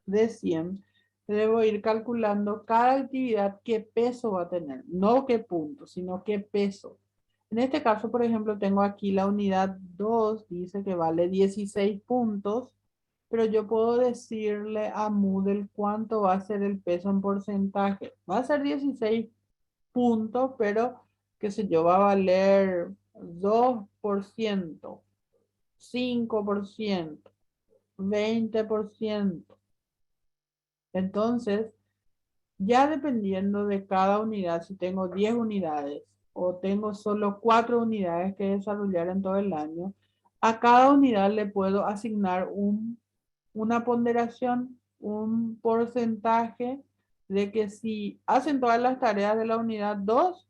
de 100, debo ir calculando cada actividad qué peso va a tener, no qué punto, sino qué peso. En este caso, por ejemplo, tengo aquí la unidad 2, dice que vale 16 puntos, pero yo puedo decirle a Moodle cuánto va a ser el peso en porcentaje. Va a ser 16 puntos, pero qué sé yo, va a valer 2%, 5%, 20%. Entonces, ya dependiendo de cada unidad, si tengo 10 unidades o tengo solo 4 unidades que desarrollar en todo el año, a cada unidad le puedo asignar una ponderación, un porcentaje de que si hacen todas las tareas de la unidad 2,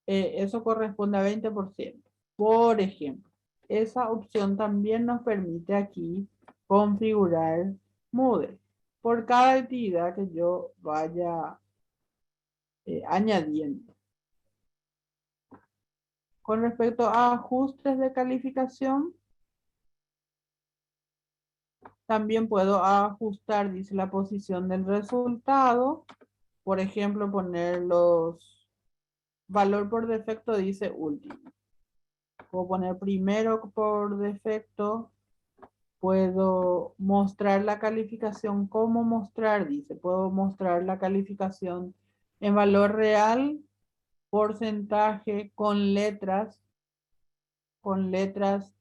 eso corresponde a 20%. Por ejemplo, esa opción también nos permite aquí configurar Moodle por cada actividad que yo vaya añadiendo. Con respecto a ajustes de calificación, también puedo ajustar, dice, la posición del resultado. Por ejemplo, poner valor por defecto, dice último. Puedo poner primero por defecto. Puedo mostrar la calificación. ¿Cómo mostrar? Dice, puedo mostrar la calificación en valor real, porcentaje, con letras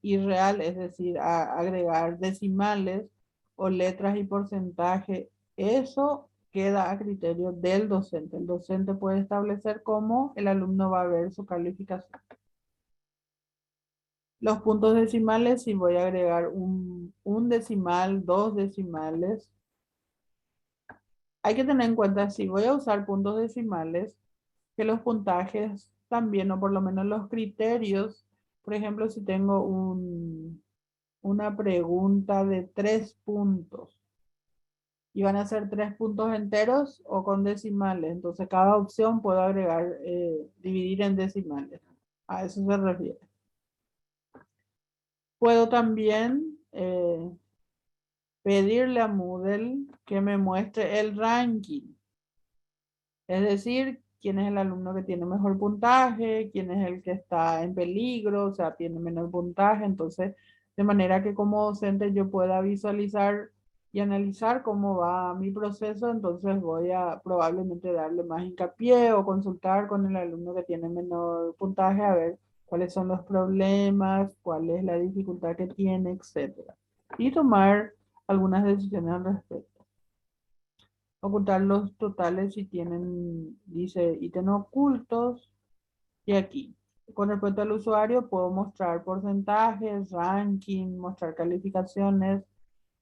irreal, es decir, agregar decimales o letras y porcentaje. Eso queda a criterio del docente. El docente puede establecer cómo el alumno va a ver su calificación. Los puntos decimales, si voy a agregar un decimal, 2 decimales. Hay que tener en cuenta, si voy a usar puntos decimales, que los puntajes también, o por lo menos los criterios, por ejemplo, si tengo una pregunta de 3 puntos y van a ser 3 puntos enteros o con decimales, entonces cada opción puedo agregar, dividir en decimales. A eso se refiere. Puedo también pedirle a Moodle que me muestre el ranking. Es decir, quién es el alumno que tiene mejor puntaje, quién es el que está en peligro, o sea, tiene menor puntaje. Entonces, de manera que como docente yo pueda visualizar y analizar cómo va mi proceso, entonces voy a probablemente darle más hincapié o consultar con el alumno que tiene menor puntaje a ver cuáles son los problemas, cuál es la dificultad que tiene, etcétera. Y tomar algunas decisiones al respecto. Ocultar los totales si tienen, dice, ítems ocultos. Y aquí, con respecto al usuario, puedo mostrar porcentajes, ranking, mostrar calificaciones,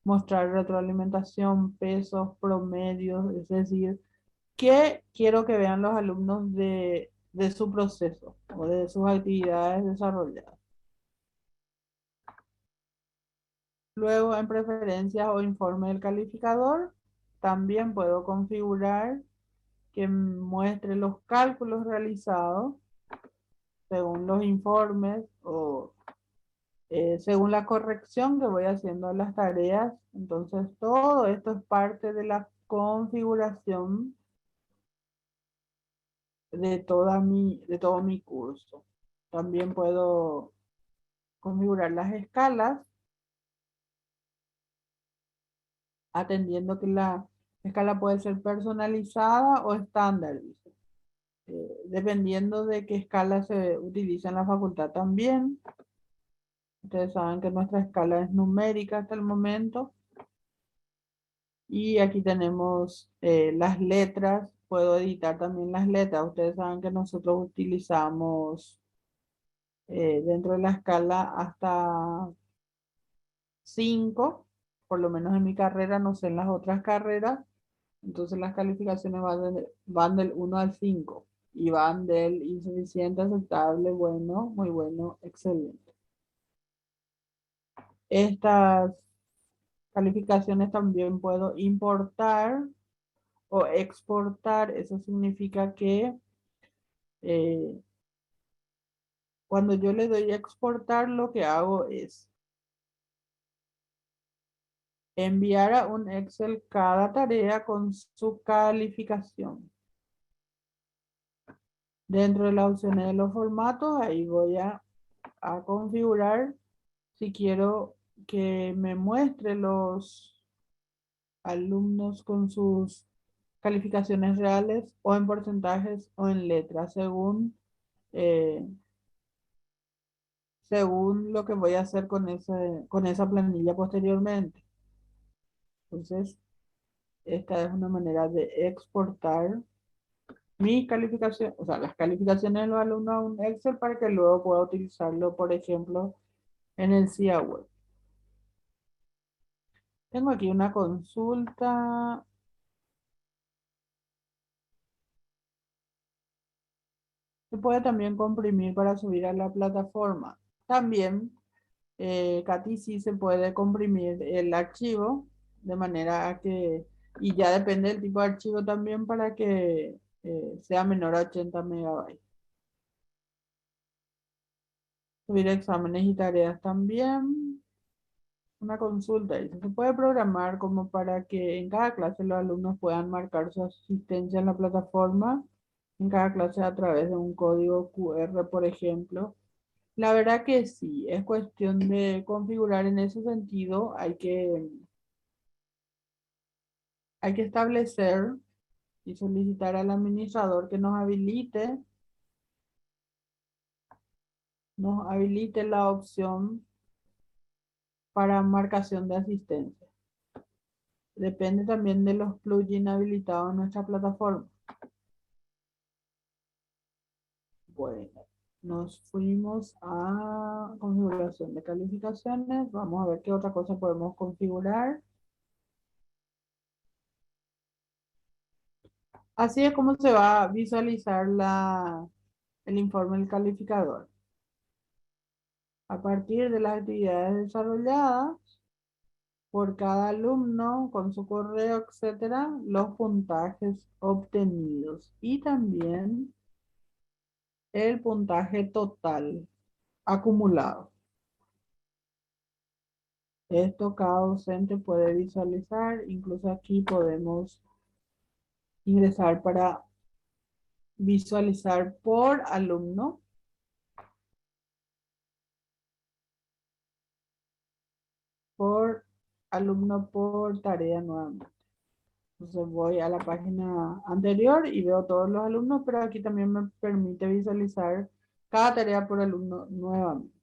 mostrar retroalimentación, pesos, promedios, es decir, qué quiero que vean los alumnos de su proceso o de sus actividades desarrolladas. Luego, en preferencias o informe del calificador, también puedo configurar que muestre los cálculos realizados según los informes o según la corrección que voy haciendo en las tareas. Entonces, todo esto es parte de la configuración de todo mi curso. También puedo configurar las escalas, atendiendo que la escala puede ser personalizada o estándar, dice. Dependiendo de qué escala se utiliza en la facultad también. Ustedes saben que nuestra escala es numérica hasta el momento. Y aquí tenemos las letras. Puedo editar también las letras. Ustedes saben que nosotros utilizamos dentro de la escala hasta 5, por lo menos en mi carrera, no sé en las otras carreras. Entonces las calificaciones van del 1 al 5 y van del insuficiente, aceptable, bueno, muy bueno, excelente. Estas calificaciones también puedo importar o exportar. Eso significa que eh, cuando yo le doy a exportar, lo que hago es enviar a un Excel cada tarea con su calificación. Dentro de las opciones de los formatos, ahí voy a configurar si quiero que me muestre los alumnos con sus calificaciones reales o en porcentajes o en letras, eh, según lo que voy a hacer con esa planilla posteriormente. Entonces, esta es una manera de exportar mi calificación, o sea, las calificaciones de los alumnos a un Excel para que luego pueda utilizarlo, por ejemplo, en el CIA Web. Tengo aquí una consulta. Se puede también comprimir para subir a la plataforma. También, Katy, sí se puede comprimir el archivo de manera que, y ya depende del tipo de archivo también para que sea menor a 80 megabytes. Subir exámenes y tareas también. Una consulta. Dice, se puede programar como para que en cada clase los alumnos puedan marcar su asistencia en la plataforma, en cada clase a través de un código QR, por ejemplo. La verdad que sí, es cuestión de configurar en ese sentido. Hay que establecer y solicitar al administrador que nos habilite la opción para marcación de asistencia. Depende también de los plugins habilitados en nuestra plataforma. Bueno, nos fuimos a configuración de calificaciones. Vamos a ver qué otra cosa podemos configurar. Así es como se va a visualizar el informe del calificador. A partir de las actividades desarrolladas por cada alumno con su correo, etcétera, los puntajes obtenidos y también el puntaje total acumulado. Esto cada docente puede visualizar, incluso aquí podemos ingresar para visualizar por alumno. Por alumno por tarea nuevamente. Entonces voy a la página anterior y veo todos los alumnos, pero aquí también me permite visualizar cada tarea por alumno nuevamente.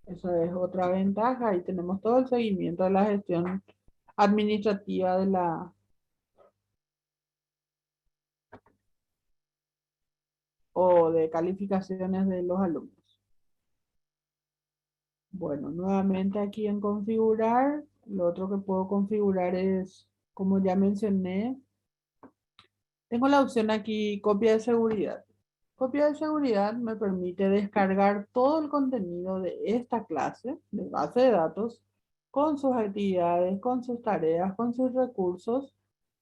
Esa es otra ventaja. Ahí tenemos todo el seguimiento de la gestión administrativa o de calificaciones de los alumnos. Bueno, nuevamente aquí en configurar, lo otro que puedo configurar es, como ya mencioné, tengo la opción aquí, copia de seguridad. Copia de seguridad me permite descargar todo el contenido de esta clase de base de datos con sus actividades, con sus tareas, con sus recursos.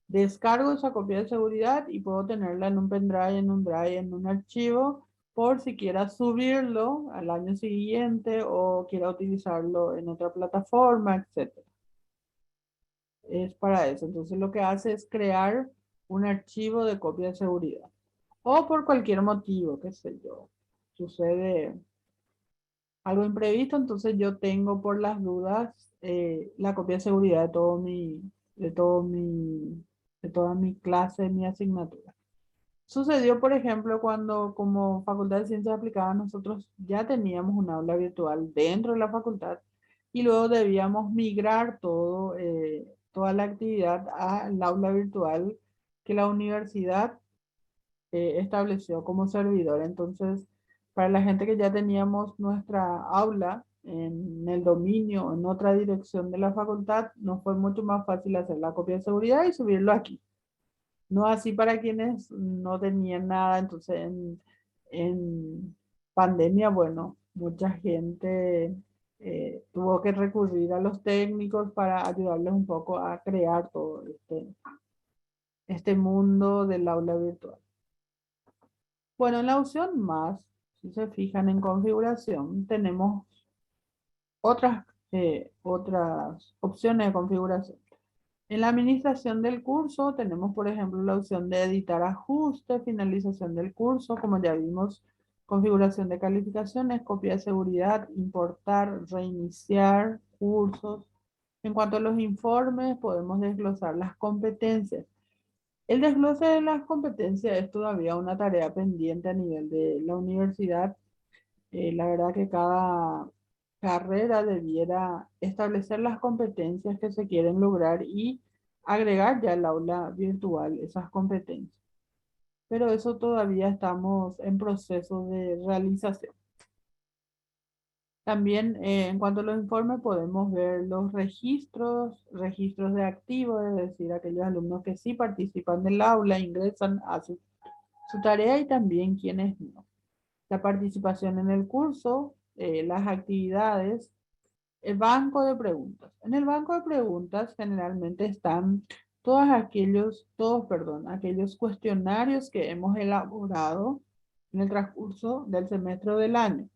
Descargo esa copia de seguridad y puedo tenerla en un pendrive, en un drive, en un archivo, por si quiera subirlo al año siguiente o quiera utilizarlo en otra plataforma, etc. Es para eso. Entonces lo que hace es crear un archivo de copia de seguridad. O por cualquier motivo, qué sé yo, sucede algo imprevisto, entonces yo tengo por las dudas la copia de seguridad de todo mi, de toda mi clase, mi asignatura. Sucedió, por ejemplo, cuando como Facultad de Ciencias Aplicadas nosotros ya teníamos un aula virtual dentro de la facultad y luego debíamos migrar toda la actividad al aula virtual que la universidad estableció como servidor. Entonces, Para la gente que ya teníamos nuestra aula en el dominio, en otra dirección de la facultad, nos fue mucho más fácil hacer la copia de seguridad y subirlo aquí. No así para quienes no tenían nada. Entonces en pandemia, bueno, mucha gente tuvo que recurrir a los técnicos para ayudarles un poco a crear todo este mundo del aula virtual. Bueno, en la opción más, si se fijan en configuración, tenemos otras opciones de configuración. En la administración del curso tenemos, por ejemplo, la opción de editar ajustes, finalización del curso, como ya vimos, configuración de calificaciones, copia de seguridad, importar, reiniciar cursos. En cuanto a los informes, podemos desglosar las competencias. El desglose de las competencias es todavía una tarea pendiente a nivel de la universidad. La verdad que cada carrera debiera establecer las competencias que se quieren lograr y agregar ya al aula virtual esas competencias. Pero eso todavía estamos en proceso de realización. También en cuanto a los informes podemos ver los registros de activos, es decir, aquellos alumnos que sí participan del aula, ingresan a su tarea y también quienes no. La participación en el curso, las actividades, el banco de preguntas. En el banco de preguntas generalmente están aquellos cuestionarios que hemos elaborado en el transcurso del semestre del año.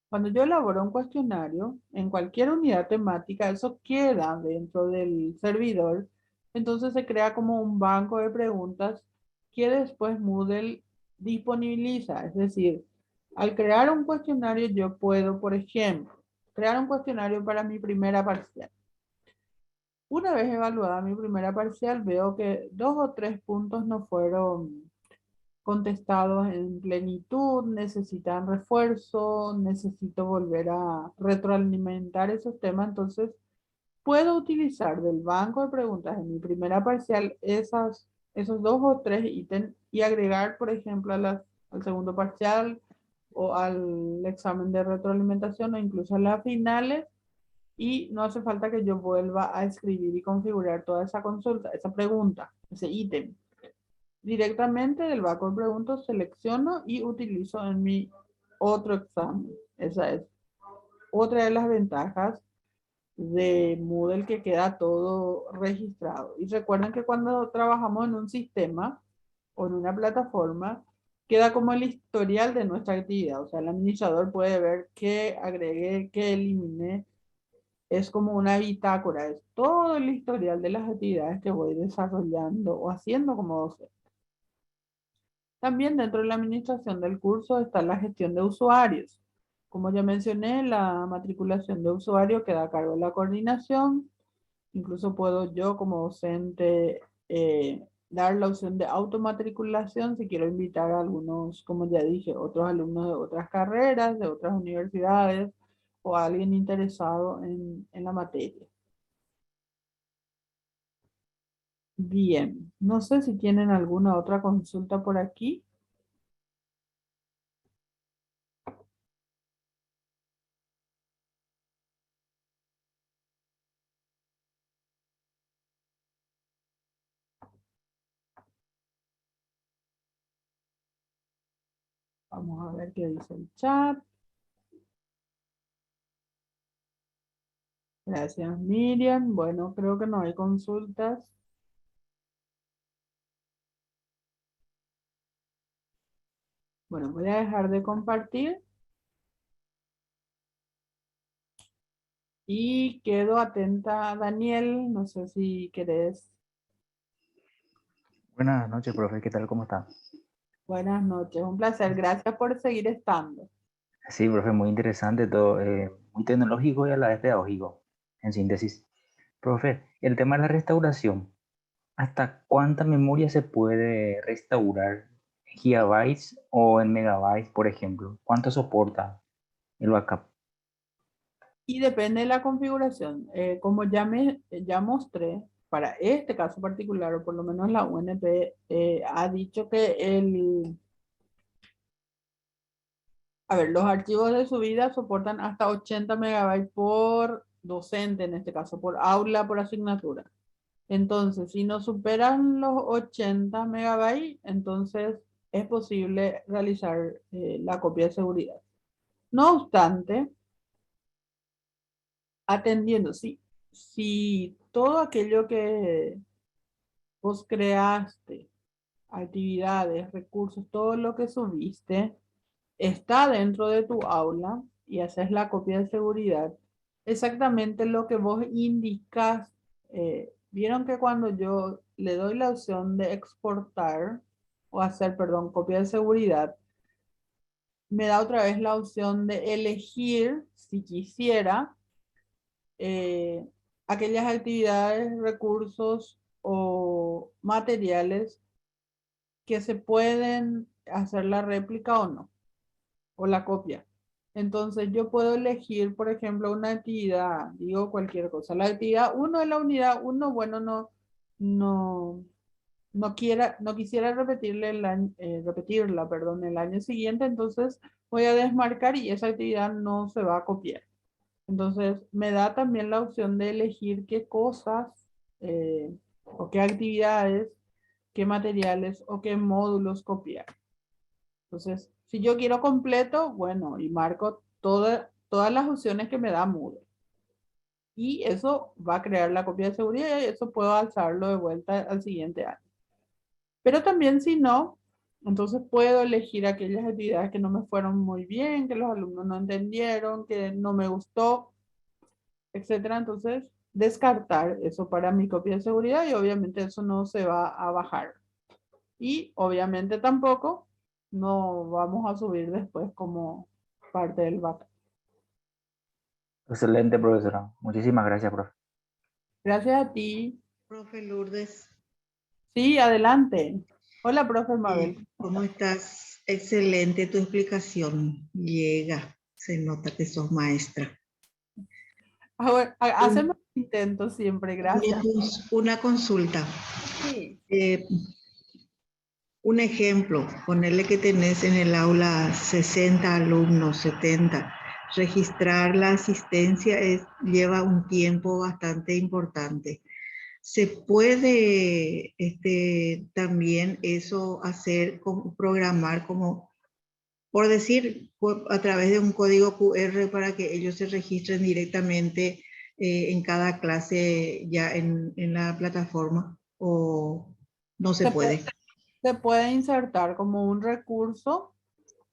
Cuando yo elaboro un cuestionario en cualquier unidad temática, eso queda dentro del servidor. Entonces se crea como un banco de preguntas que después Moodle disponibiliza. Es decir, al crear un cuestionario yo puedo, por ejemplo, crear un cuestionario para mi primera parcial. Una vez evaluada mi primera parcial, veo que 2 o 3 puntos no fueron contestados en plenitud, necesitan refuerzo, necesito volver a retroalimentar esos temas. Entonces puedo utilizar del banco de preguntas en mi primera parcial esos 2 o 3 ítems y agregar, por ejemplo, al segundo parcial o al examen de retroalimentación o incluso a las finales, y no hace falta que yo vuelva a escribir y configurar toda esa consulta, esa pregunta, ese ítem. Directamente del banco de preguntas selecciono y utilizo en mi otro examen. Esa es otra de las ventajas de Moodle, que queda todo registrado. Y recuerden que cuando trabajamos en un sistema o en una plataforma, queda como el historial de nuestra actividad. O sea, el administrador puede ver qué agregué, qué eliminé. Es como una bitácora, es todo el historial de las actividades que voy desarrollando o haciendo como docente. También dentro de la administración del curso está la gestión de usuarios. Como ya mencioné, la matriculación de usuarios queda a cargo de la coordinación. Incluso puedo yo como docente dar la opción de automatriculación si quiero invitar a algunos, como ya dije, otros alumnos de otras carreras, de otras universidades o a alguien interesado en la materia. Bien, no sé si tienen alguna otra consulta por aquí. Vamos a ver qué dice el chat. Gracias, Miriam. Bueno, creo que no hay consultas. Bueno, voy a dejar de compartir y quedo atenta. Daniel, no sé si querés. Buenas noches, profe. ¿Qué tal? ¿Cómo está? Buenas noches, un placer. Gracias por seguir estando. Sí, profe, muy interesante todo, muy tecnológico y a la vez pedagógico, en síntesis. Profe, el tema de la restauración, ¿hasta cuánta memoria se puede restaurar? ¿Gigabytes o en megabytes, por ejemplo? ¿Cuánto soporta el backup? Y depende de la configuración. Como ya mostré, para este caso particular, o por lo menos la UNP ha dicho que A ver, los archivos de subida soportan hasta 80 megabytes por docente, en este caso, por aula, por asignatura. Entonces, si no superan los 80 megabytes, entonces es posible realizar la copia de seguridad. No obstante, atendiendo, si todo aquello que vos creaste, actividades, recursos, todo lo que subiste, está dentro de tu aula y haces la copia de seguridad, exactamente lo que vos indicas. Vieron que cuando yo le doy la opción de exportar o hacer, perdón, copia de seguridad, me da otra vez la opción de elegir, si quisiera, eh, aquellas actividades, recursos o materiales que se pueden hacer la réplica o no, o la copia. Entonces yo puedo elegir, por ejemplo, una actividad, digo cualquier cosa. La actividad 1 de la unidad 1, bueno, no, no quisiera repetirla, perdón, el año siguiente, entonces voy a desmarcar y esa actividad no se va a copiar. Entonces me da también la opción de elegir qué cosas o qué actividades, qué materiales o qué módulos copiar. Entonces, si yo quiero completo, bueno, y marco todas las opciones que me da Moodle. Y eso va a crear la copia de seguridad y eso puedo alzarlo de vuelta al siguiente año. Pero también si no, entonces puedo elegir aquellas actividades que no me fueron muy bien, que los alumnos no entendieron, que no me gustó, etcétera. Entonces, descartar eso para mi copia de seguridad y obviamente eso no se va a bajar. Y obviamente tampoco no vamos a subir después como parte del backup. Excelente, profesora. Muchísimas gracias, profe. Gracias a ti. Profe Lourdes, Sí, adelante. Hola, profe Mabel. ¿cómo estás? Excelente tu explicación. Llega, se nota que sos maestra. Hacemos intentos siempre, gracias. Una consulta. Sí. Un ejemplo, ponerle que tenés en el aula 60 alumnos, 70. Registrar la asistencia lleva un tiempo bastante importante. ¿Se puede también eso hacer, programar como, por decir, a través de un código QR para que ellos se registren directamente en cada clase ya en la plataforma o no se puede? Se puede insertar como un recurso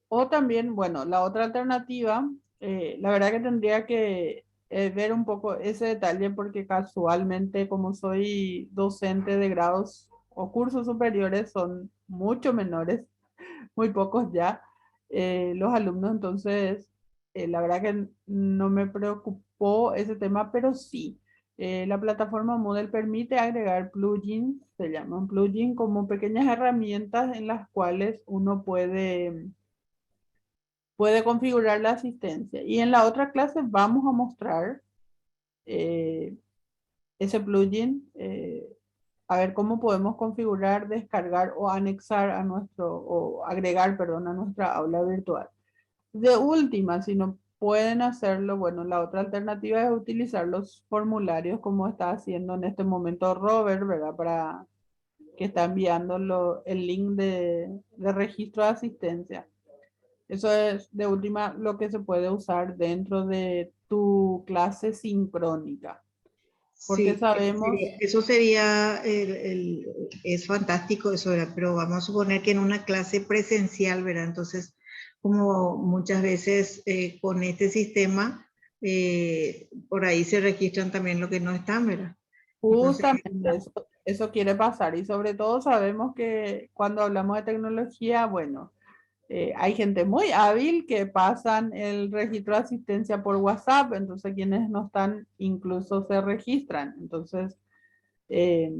o también, bueno, la otra alternativa, la verdad que tendría que ver un poco ese detalle porque casualmente como soy docente de grados o cursos superiores son mucho menores, muy pocos ya los alumnos, entonces la verdad que no me preocupó ese tema, pero sí. La plataforma Moodle permite agregar plugins, se llaman plugins como pequeñas herramientas en las cuales uno puede configurar la asistencia. Y en la otra clase vamos a mostrar eh, ese plugin, a ver cómo podemos configurar, descargar o anexar a o agregar, perdón, a nuestra aula virtual. De última, si no pueden hacerlo, bueno, la otra alternativa es utilizar los formularios como está haciendo en este momento Robert, ¿verdad? Para que está enviando el link de registro de asistencia. Eso es de última lo que se puede usar dentro de tu clase sincrónica. Porque Sí, sabemos, eso sería, es fantástico eso, ¿verdad? Pero vamos a suponer que en una clase presencial, ¿verdad? Entonces, como muchas veces con este sistema, por ahí se registran también lo que no están, ¿verdad? Entonces, justamente eso quiere pasar y sobre todo sabemos que cuando hablamos de tecnología, bueno, hay gente muy hábil que pasan el registro de asistencia por WhatsApp, entonces quienes no están incluso se registran. Entonces, eh,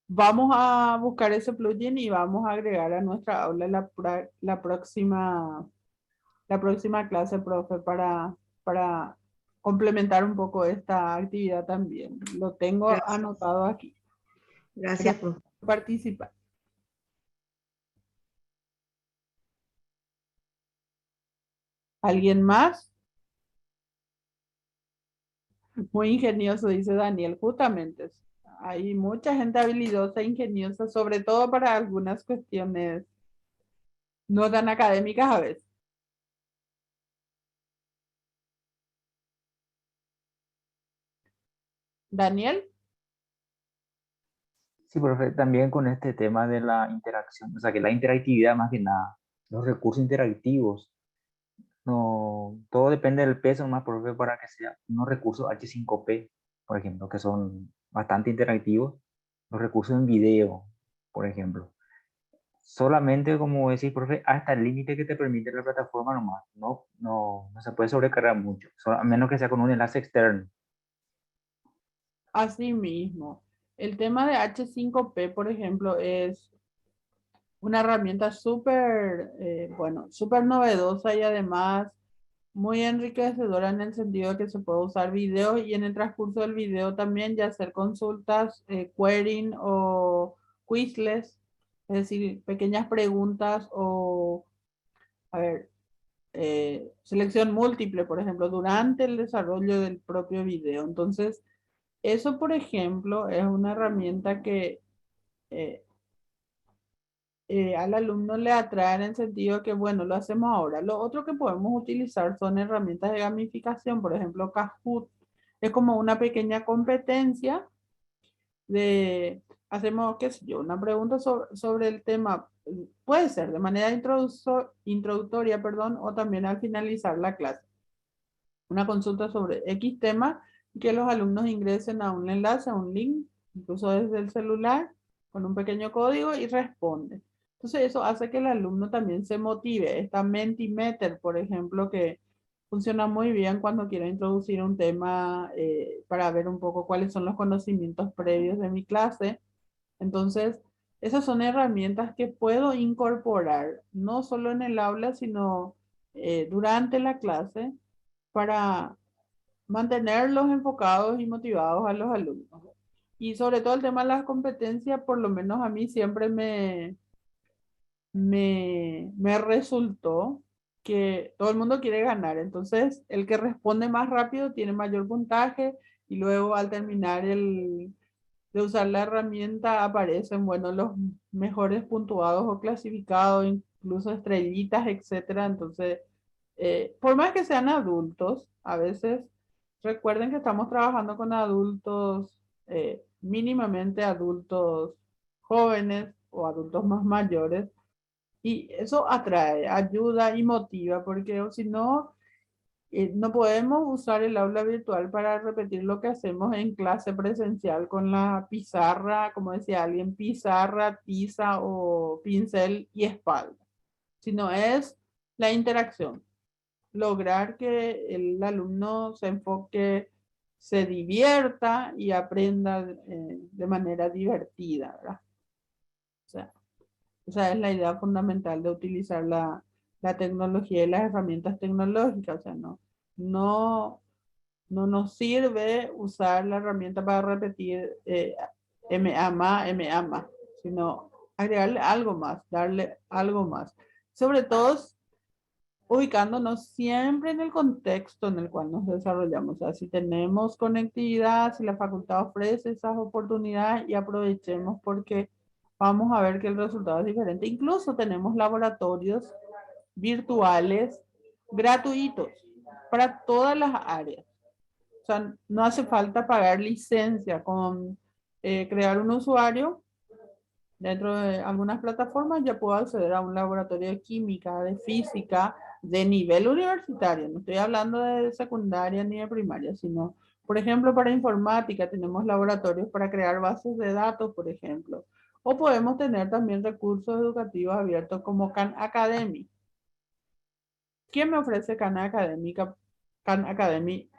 vamos a buscar ese plugin y vamos a agregar a nuestra aula la próxima clase, profe, para complementar un poco esta actividad también. Lo tengo gracias, anotado aquí. gracias, Gracias profe. por participar. ¿Alguien más? Muy ingenioso, dice Daniel, justamente. Hay mucha gente habilidosa e ingeniosa, sobre todo para algunas cuestiones no tan académicas a veces. Daniel, Sí, profe, también con este tema de la interacción, o sea, que la interactividad más que nada, los recursos interactivos, no, todo depende del peso más, profe, para que sea unos recursos H5P, por ejemplo, que son bastante interactivos, los recursos en video, por ejemplo. Solamente, como decís, profe, hasta el límite que te permite la plataforma nomás, no se puede sobrecargar mucho, a menos que sea con un enlace externo. así mismo. El tema de H5P, por ejemplo, es una herramienta súper, bueno, súper novedosa y además muy enriquecedora en el sentido de que se puede usar video y en el transcurso del video también ya hacer consultas, querying o quizlets, es decir, pequeñas preguntas o, a ver, selección múltiple, por ejemplo, durante el desarrollo del propio video. Entonces, eso, por ejemplo, es una herramienta que eh, al alumno le atrae en el sentido que, bueno, lo hacemos ahora. Lo otro que podemos utilizar son herramientas de gamificación, por ejemplo, Kahoot. Es como una pequeña competencia de, hacemos, qué sé yo, una pregunta sobre el tema, puede ser de manera introductoria, perdón, o también al finalizar la clase. Una consulta sobre X tema y que los alumnos ingresen a un enlace, a un link, incluso desde el celular, con un pequeño código y responden. Entonces eso hace que el alumno también se motive. Esta Mentimeter, por ejemplo, que funciona muy bien cuando quiero introducir un tema para ver un poco cuáles son los conocimientos previos de mi clase. Entonces, esas son herramientas que puedo incorporar, no solo en el aula, sino durante la clase para mantenerlos enfocados y motivados a los alumnos. Y sobre todo el tema de las competencias, por lo menos a mí siempre me resultó que todo el mundo quiere ganar. Entonces, el que responde más rápido tiene mayor puntaje y luego al terminar de usar la herramienta aparecen, bueno, los mejores puntuados o clasificados, incluso estrellitas, etcétera. Entonces, por más que sean adultos, a veces recuerden que estamos trabajando con adultos, mínimamente adultos jóvenes o adultos más mayores, y eso atrae, ayuda y motiva, porque si no, no podemos usar el aula virtual para repetir lo que hacemos en clase presencial con la pizarra, como decía alguien, pizarra, tiza o pincel y espalda, sino es la interacción, lograr que el alumno se enfoque, se divierta y aprenda de manera divertida, ¿verdad? O sea, esa es la idea fundamental de utilizar la tecnología y las herramientas tecnológicas. O sea, no, no nos sirve usar la herramienta para repetir MA, sino agregarle algo más, darle algo más. Sobre todo ubicándonos siempre en el contexto en el cual nos desarrollamos. O sea, si tenemos conectividad, si la facultad ofrece esas oportunidades y aprovechemos porque vamos a ver que el resultado es diferente. Incluso tenemos laboratorios virtuales gratuitos para todas las áreas. O sea, no hace falta pagar licencia con crear un usuario. Dentro de algunas plataformas ya puedo acceder a un laboratorio de química, de física, de nivel universitario. No estoy hablando de secundaria ni de primaria, sino, por ejemplo, para informática tenemos laboratorios para crear bases de datos, por ejemplo. O podemos tener también recursos educativos abiertos como Khan Academy. ¿Qué me ofrece Khan Academy,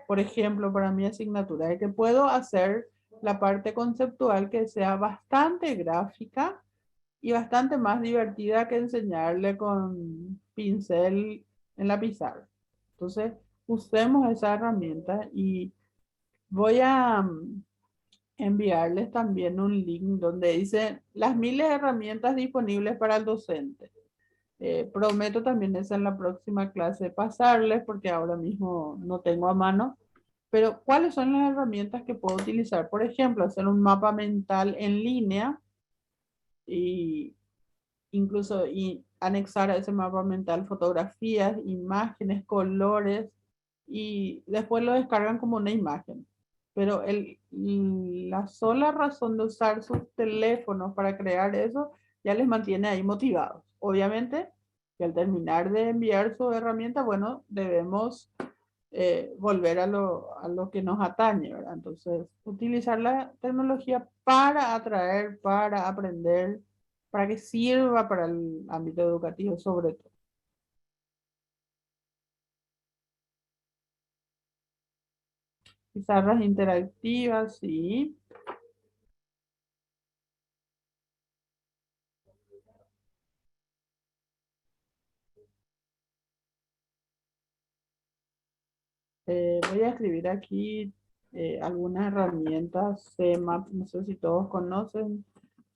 por ejemplo, para mi asignatura? Es que puedo hacer la parte conceptual que sea bastante gráfica y bastante más divertida que enseñarle con pincel en la pizarra. Entonces, usemos esa herramienta y voy a enviarles también un link donde dice las miles de herramientas disponibles para el docente. Prometo también esa en la próxima clase pasarles, porque ahora mismo no tengo a mano. Pero, ¿cuáles son las herramientas que puedo utilizar? Por ejemplo, hacer un mapa mental en línea y incluso anexar a ese mapa mental fotografías, imágenes, colores y después lo descargan como una imagen. Pero la sola razón de usar sus teléfonos para crear eso ya les mantiene ahí motivados. Obviamente que al terminar de enviar su herramienta, bueno, debemos volver a lo que nos atañe, ¿verdad? Entonces, utilizar la tecnología para atraer, para aprender, para que sirva para el ámbito educativo sobre todo. Pizarras interactivas, sí. Voy a escribir aquí algunas herramientas, CMAP, no sé si todos conocen,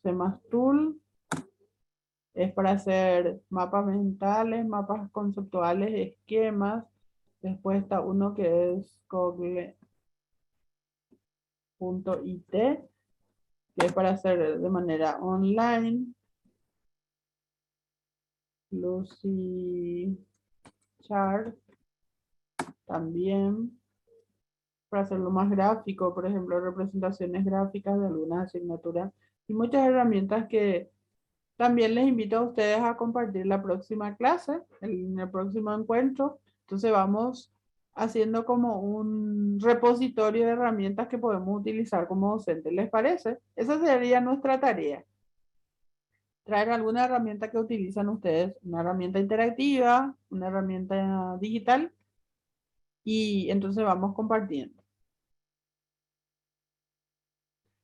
CMAP Tool. Es para hacer mapas mentales, mapas conceptuales, esquemas. Después está uno que es Google.it, que es para hacer de manera online. Lucy Chart también, para hacerlo más gráfico, por ejemplo, representaciones gráficas de algunas asignaturas y muchas herramientas que también les invito a ustedes a compartir la próxima clase, en el próximo encuentro. Entonces vamos haciendo como un repositorio de herramientas que podemos utilizar como docentes. ¿Les parece? Esa sería nuestra tarea. Traer alguna herramienta que utilizan ustedes, una herramienta interactiva, una herramienta digital, y entonces vamos compartiendo.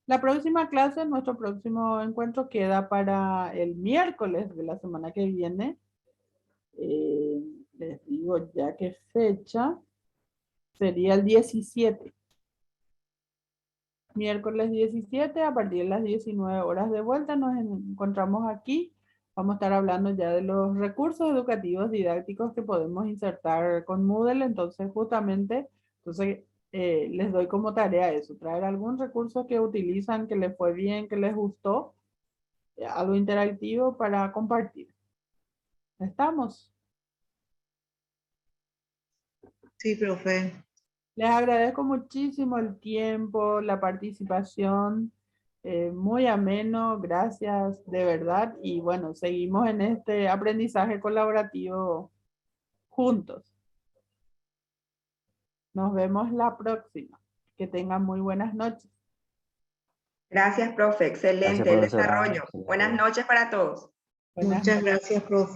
La próxima clase, nuestro próximo encuentro queda para el miércoles de la semana que viene. Les digo ya qué fecha. Sería el 17. Miércoles 17 a partir de las 19 horas de vuelta nos encontramos aquí. Vamos a estar hablando ya de los recursos educativos didácticos que podemos insertar con Moodle. Entonces, justamente, les doy como tarea eso, traer algún recurso que utilizan, que les fue bien, que les gustó, algo interactivo para compartir. ¿Estamos? Sí, profe. Les agradezco muchísimo el tiempo, la participación, muy ameno, gracias de verdad. Y bueno, seguimos en este aprendizaje colaborativo juntos. Nos vemos la próxima. Que tengan muy buenas noches. Gracias, profe. Excelente el profesora. desarrollo. Buenas noches para todos. Buenas Muchas noches. gracias, profe.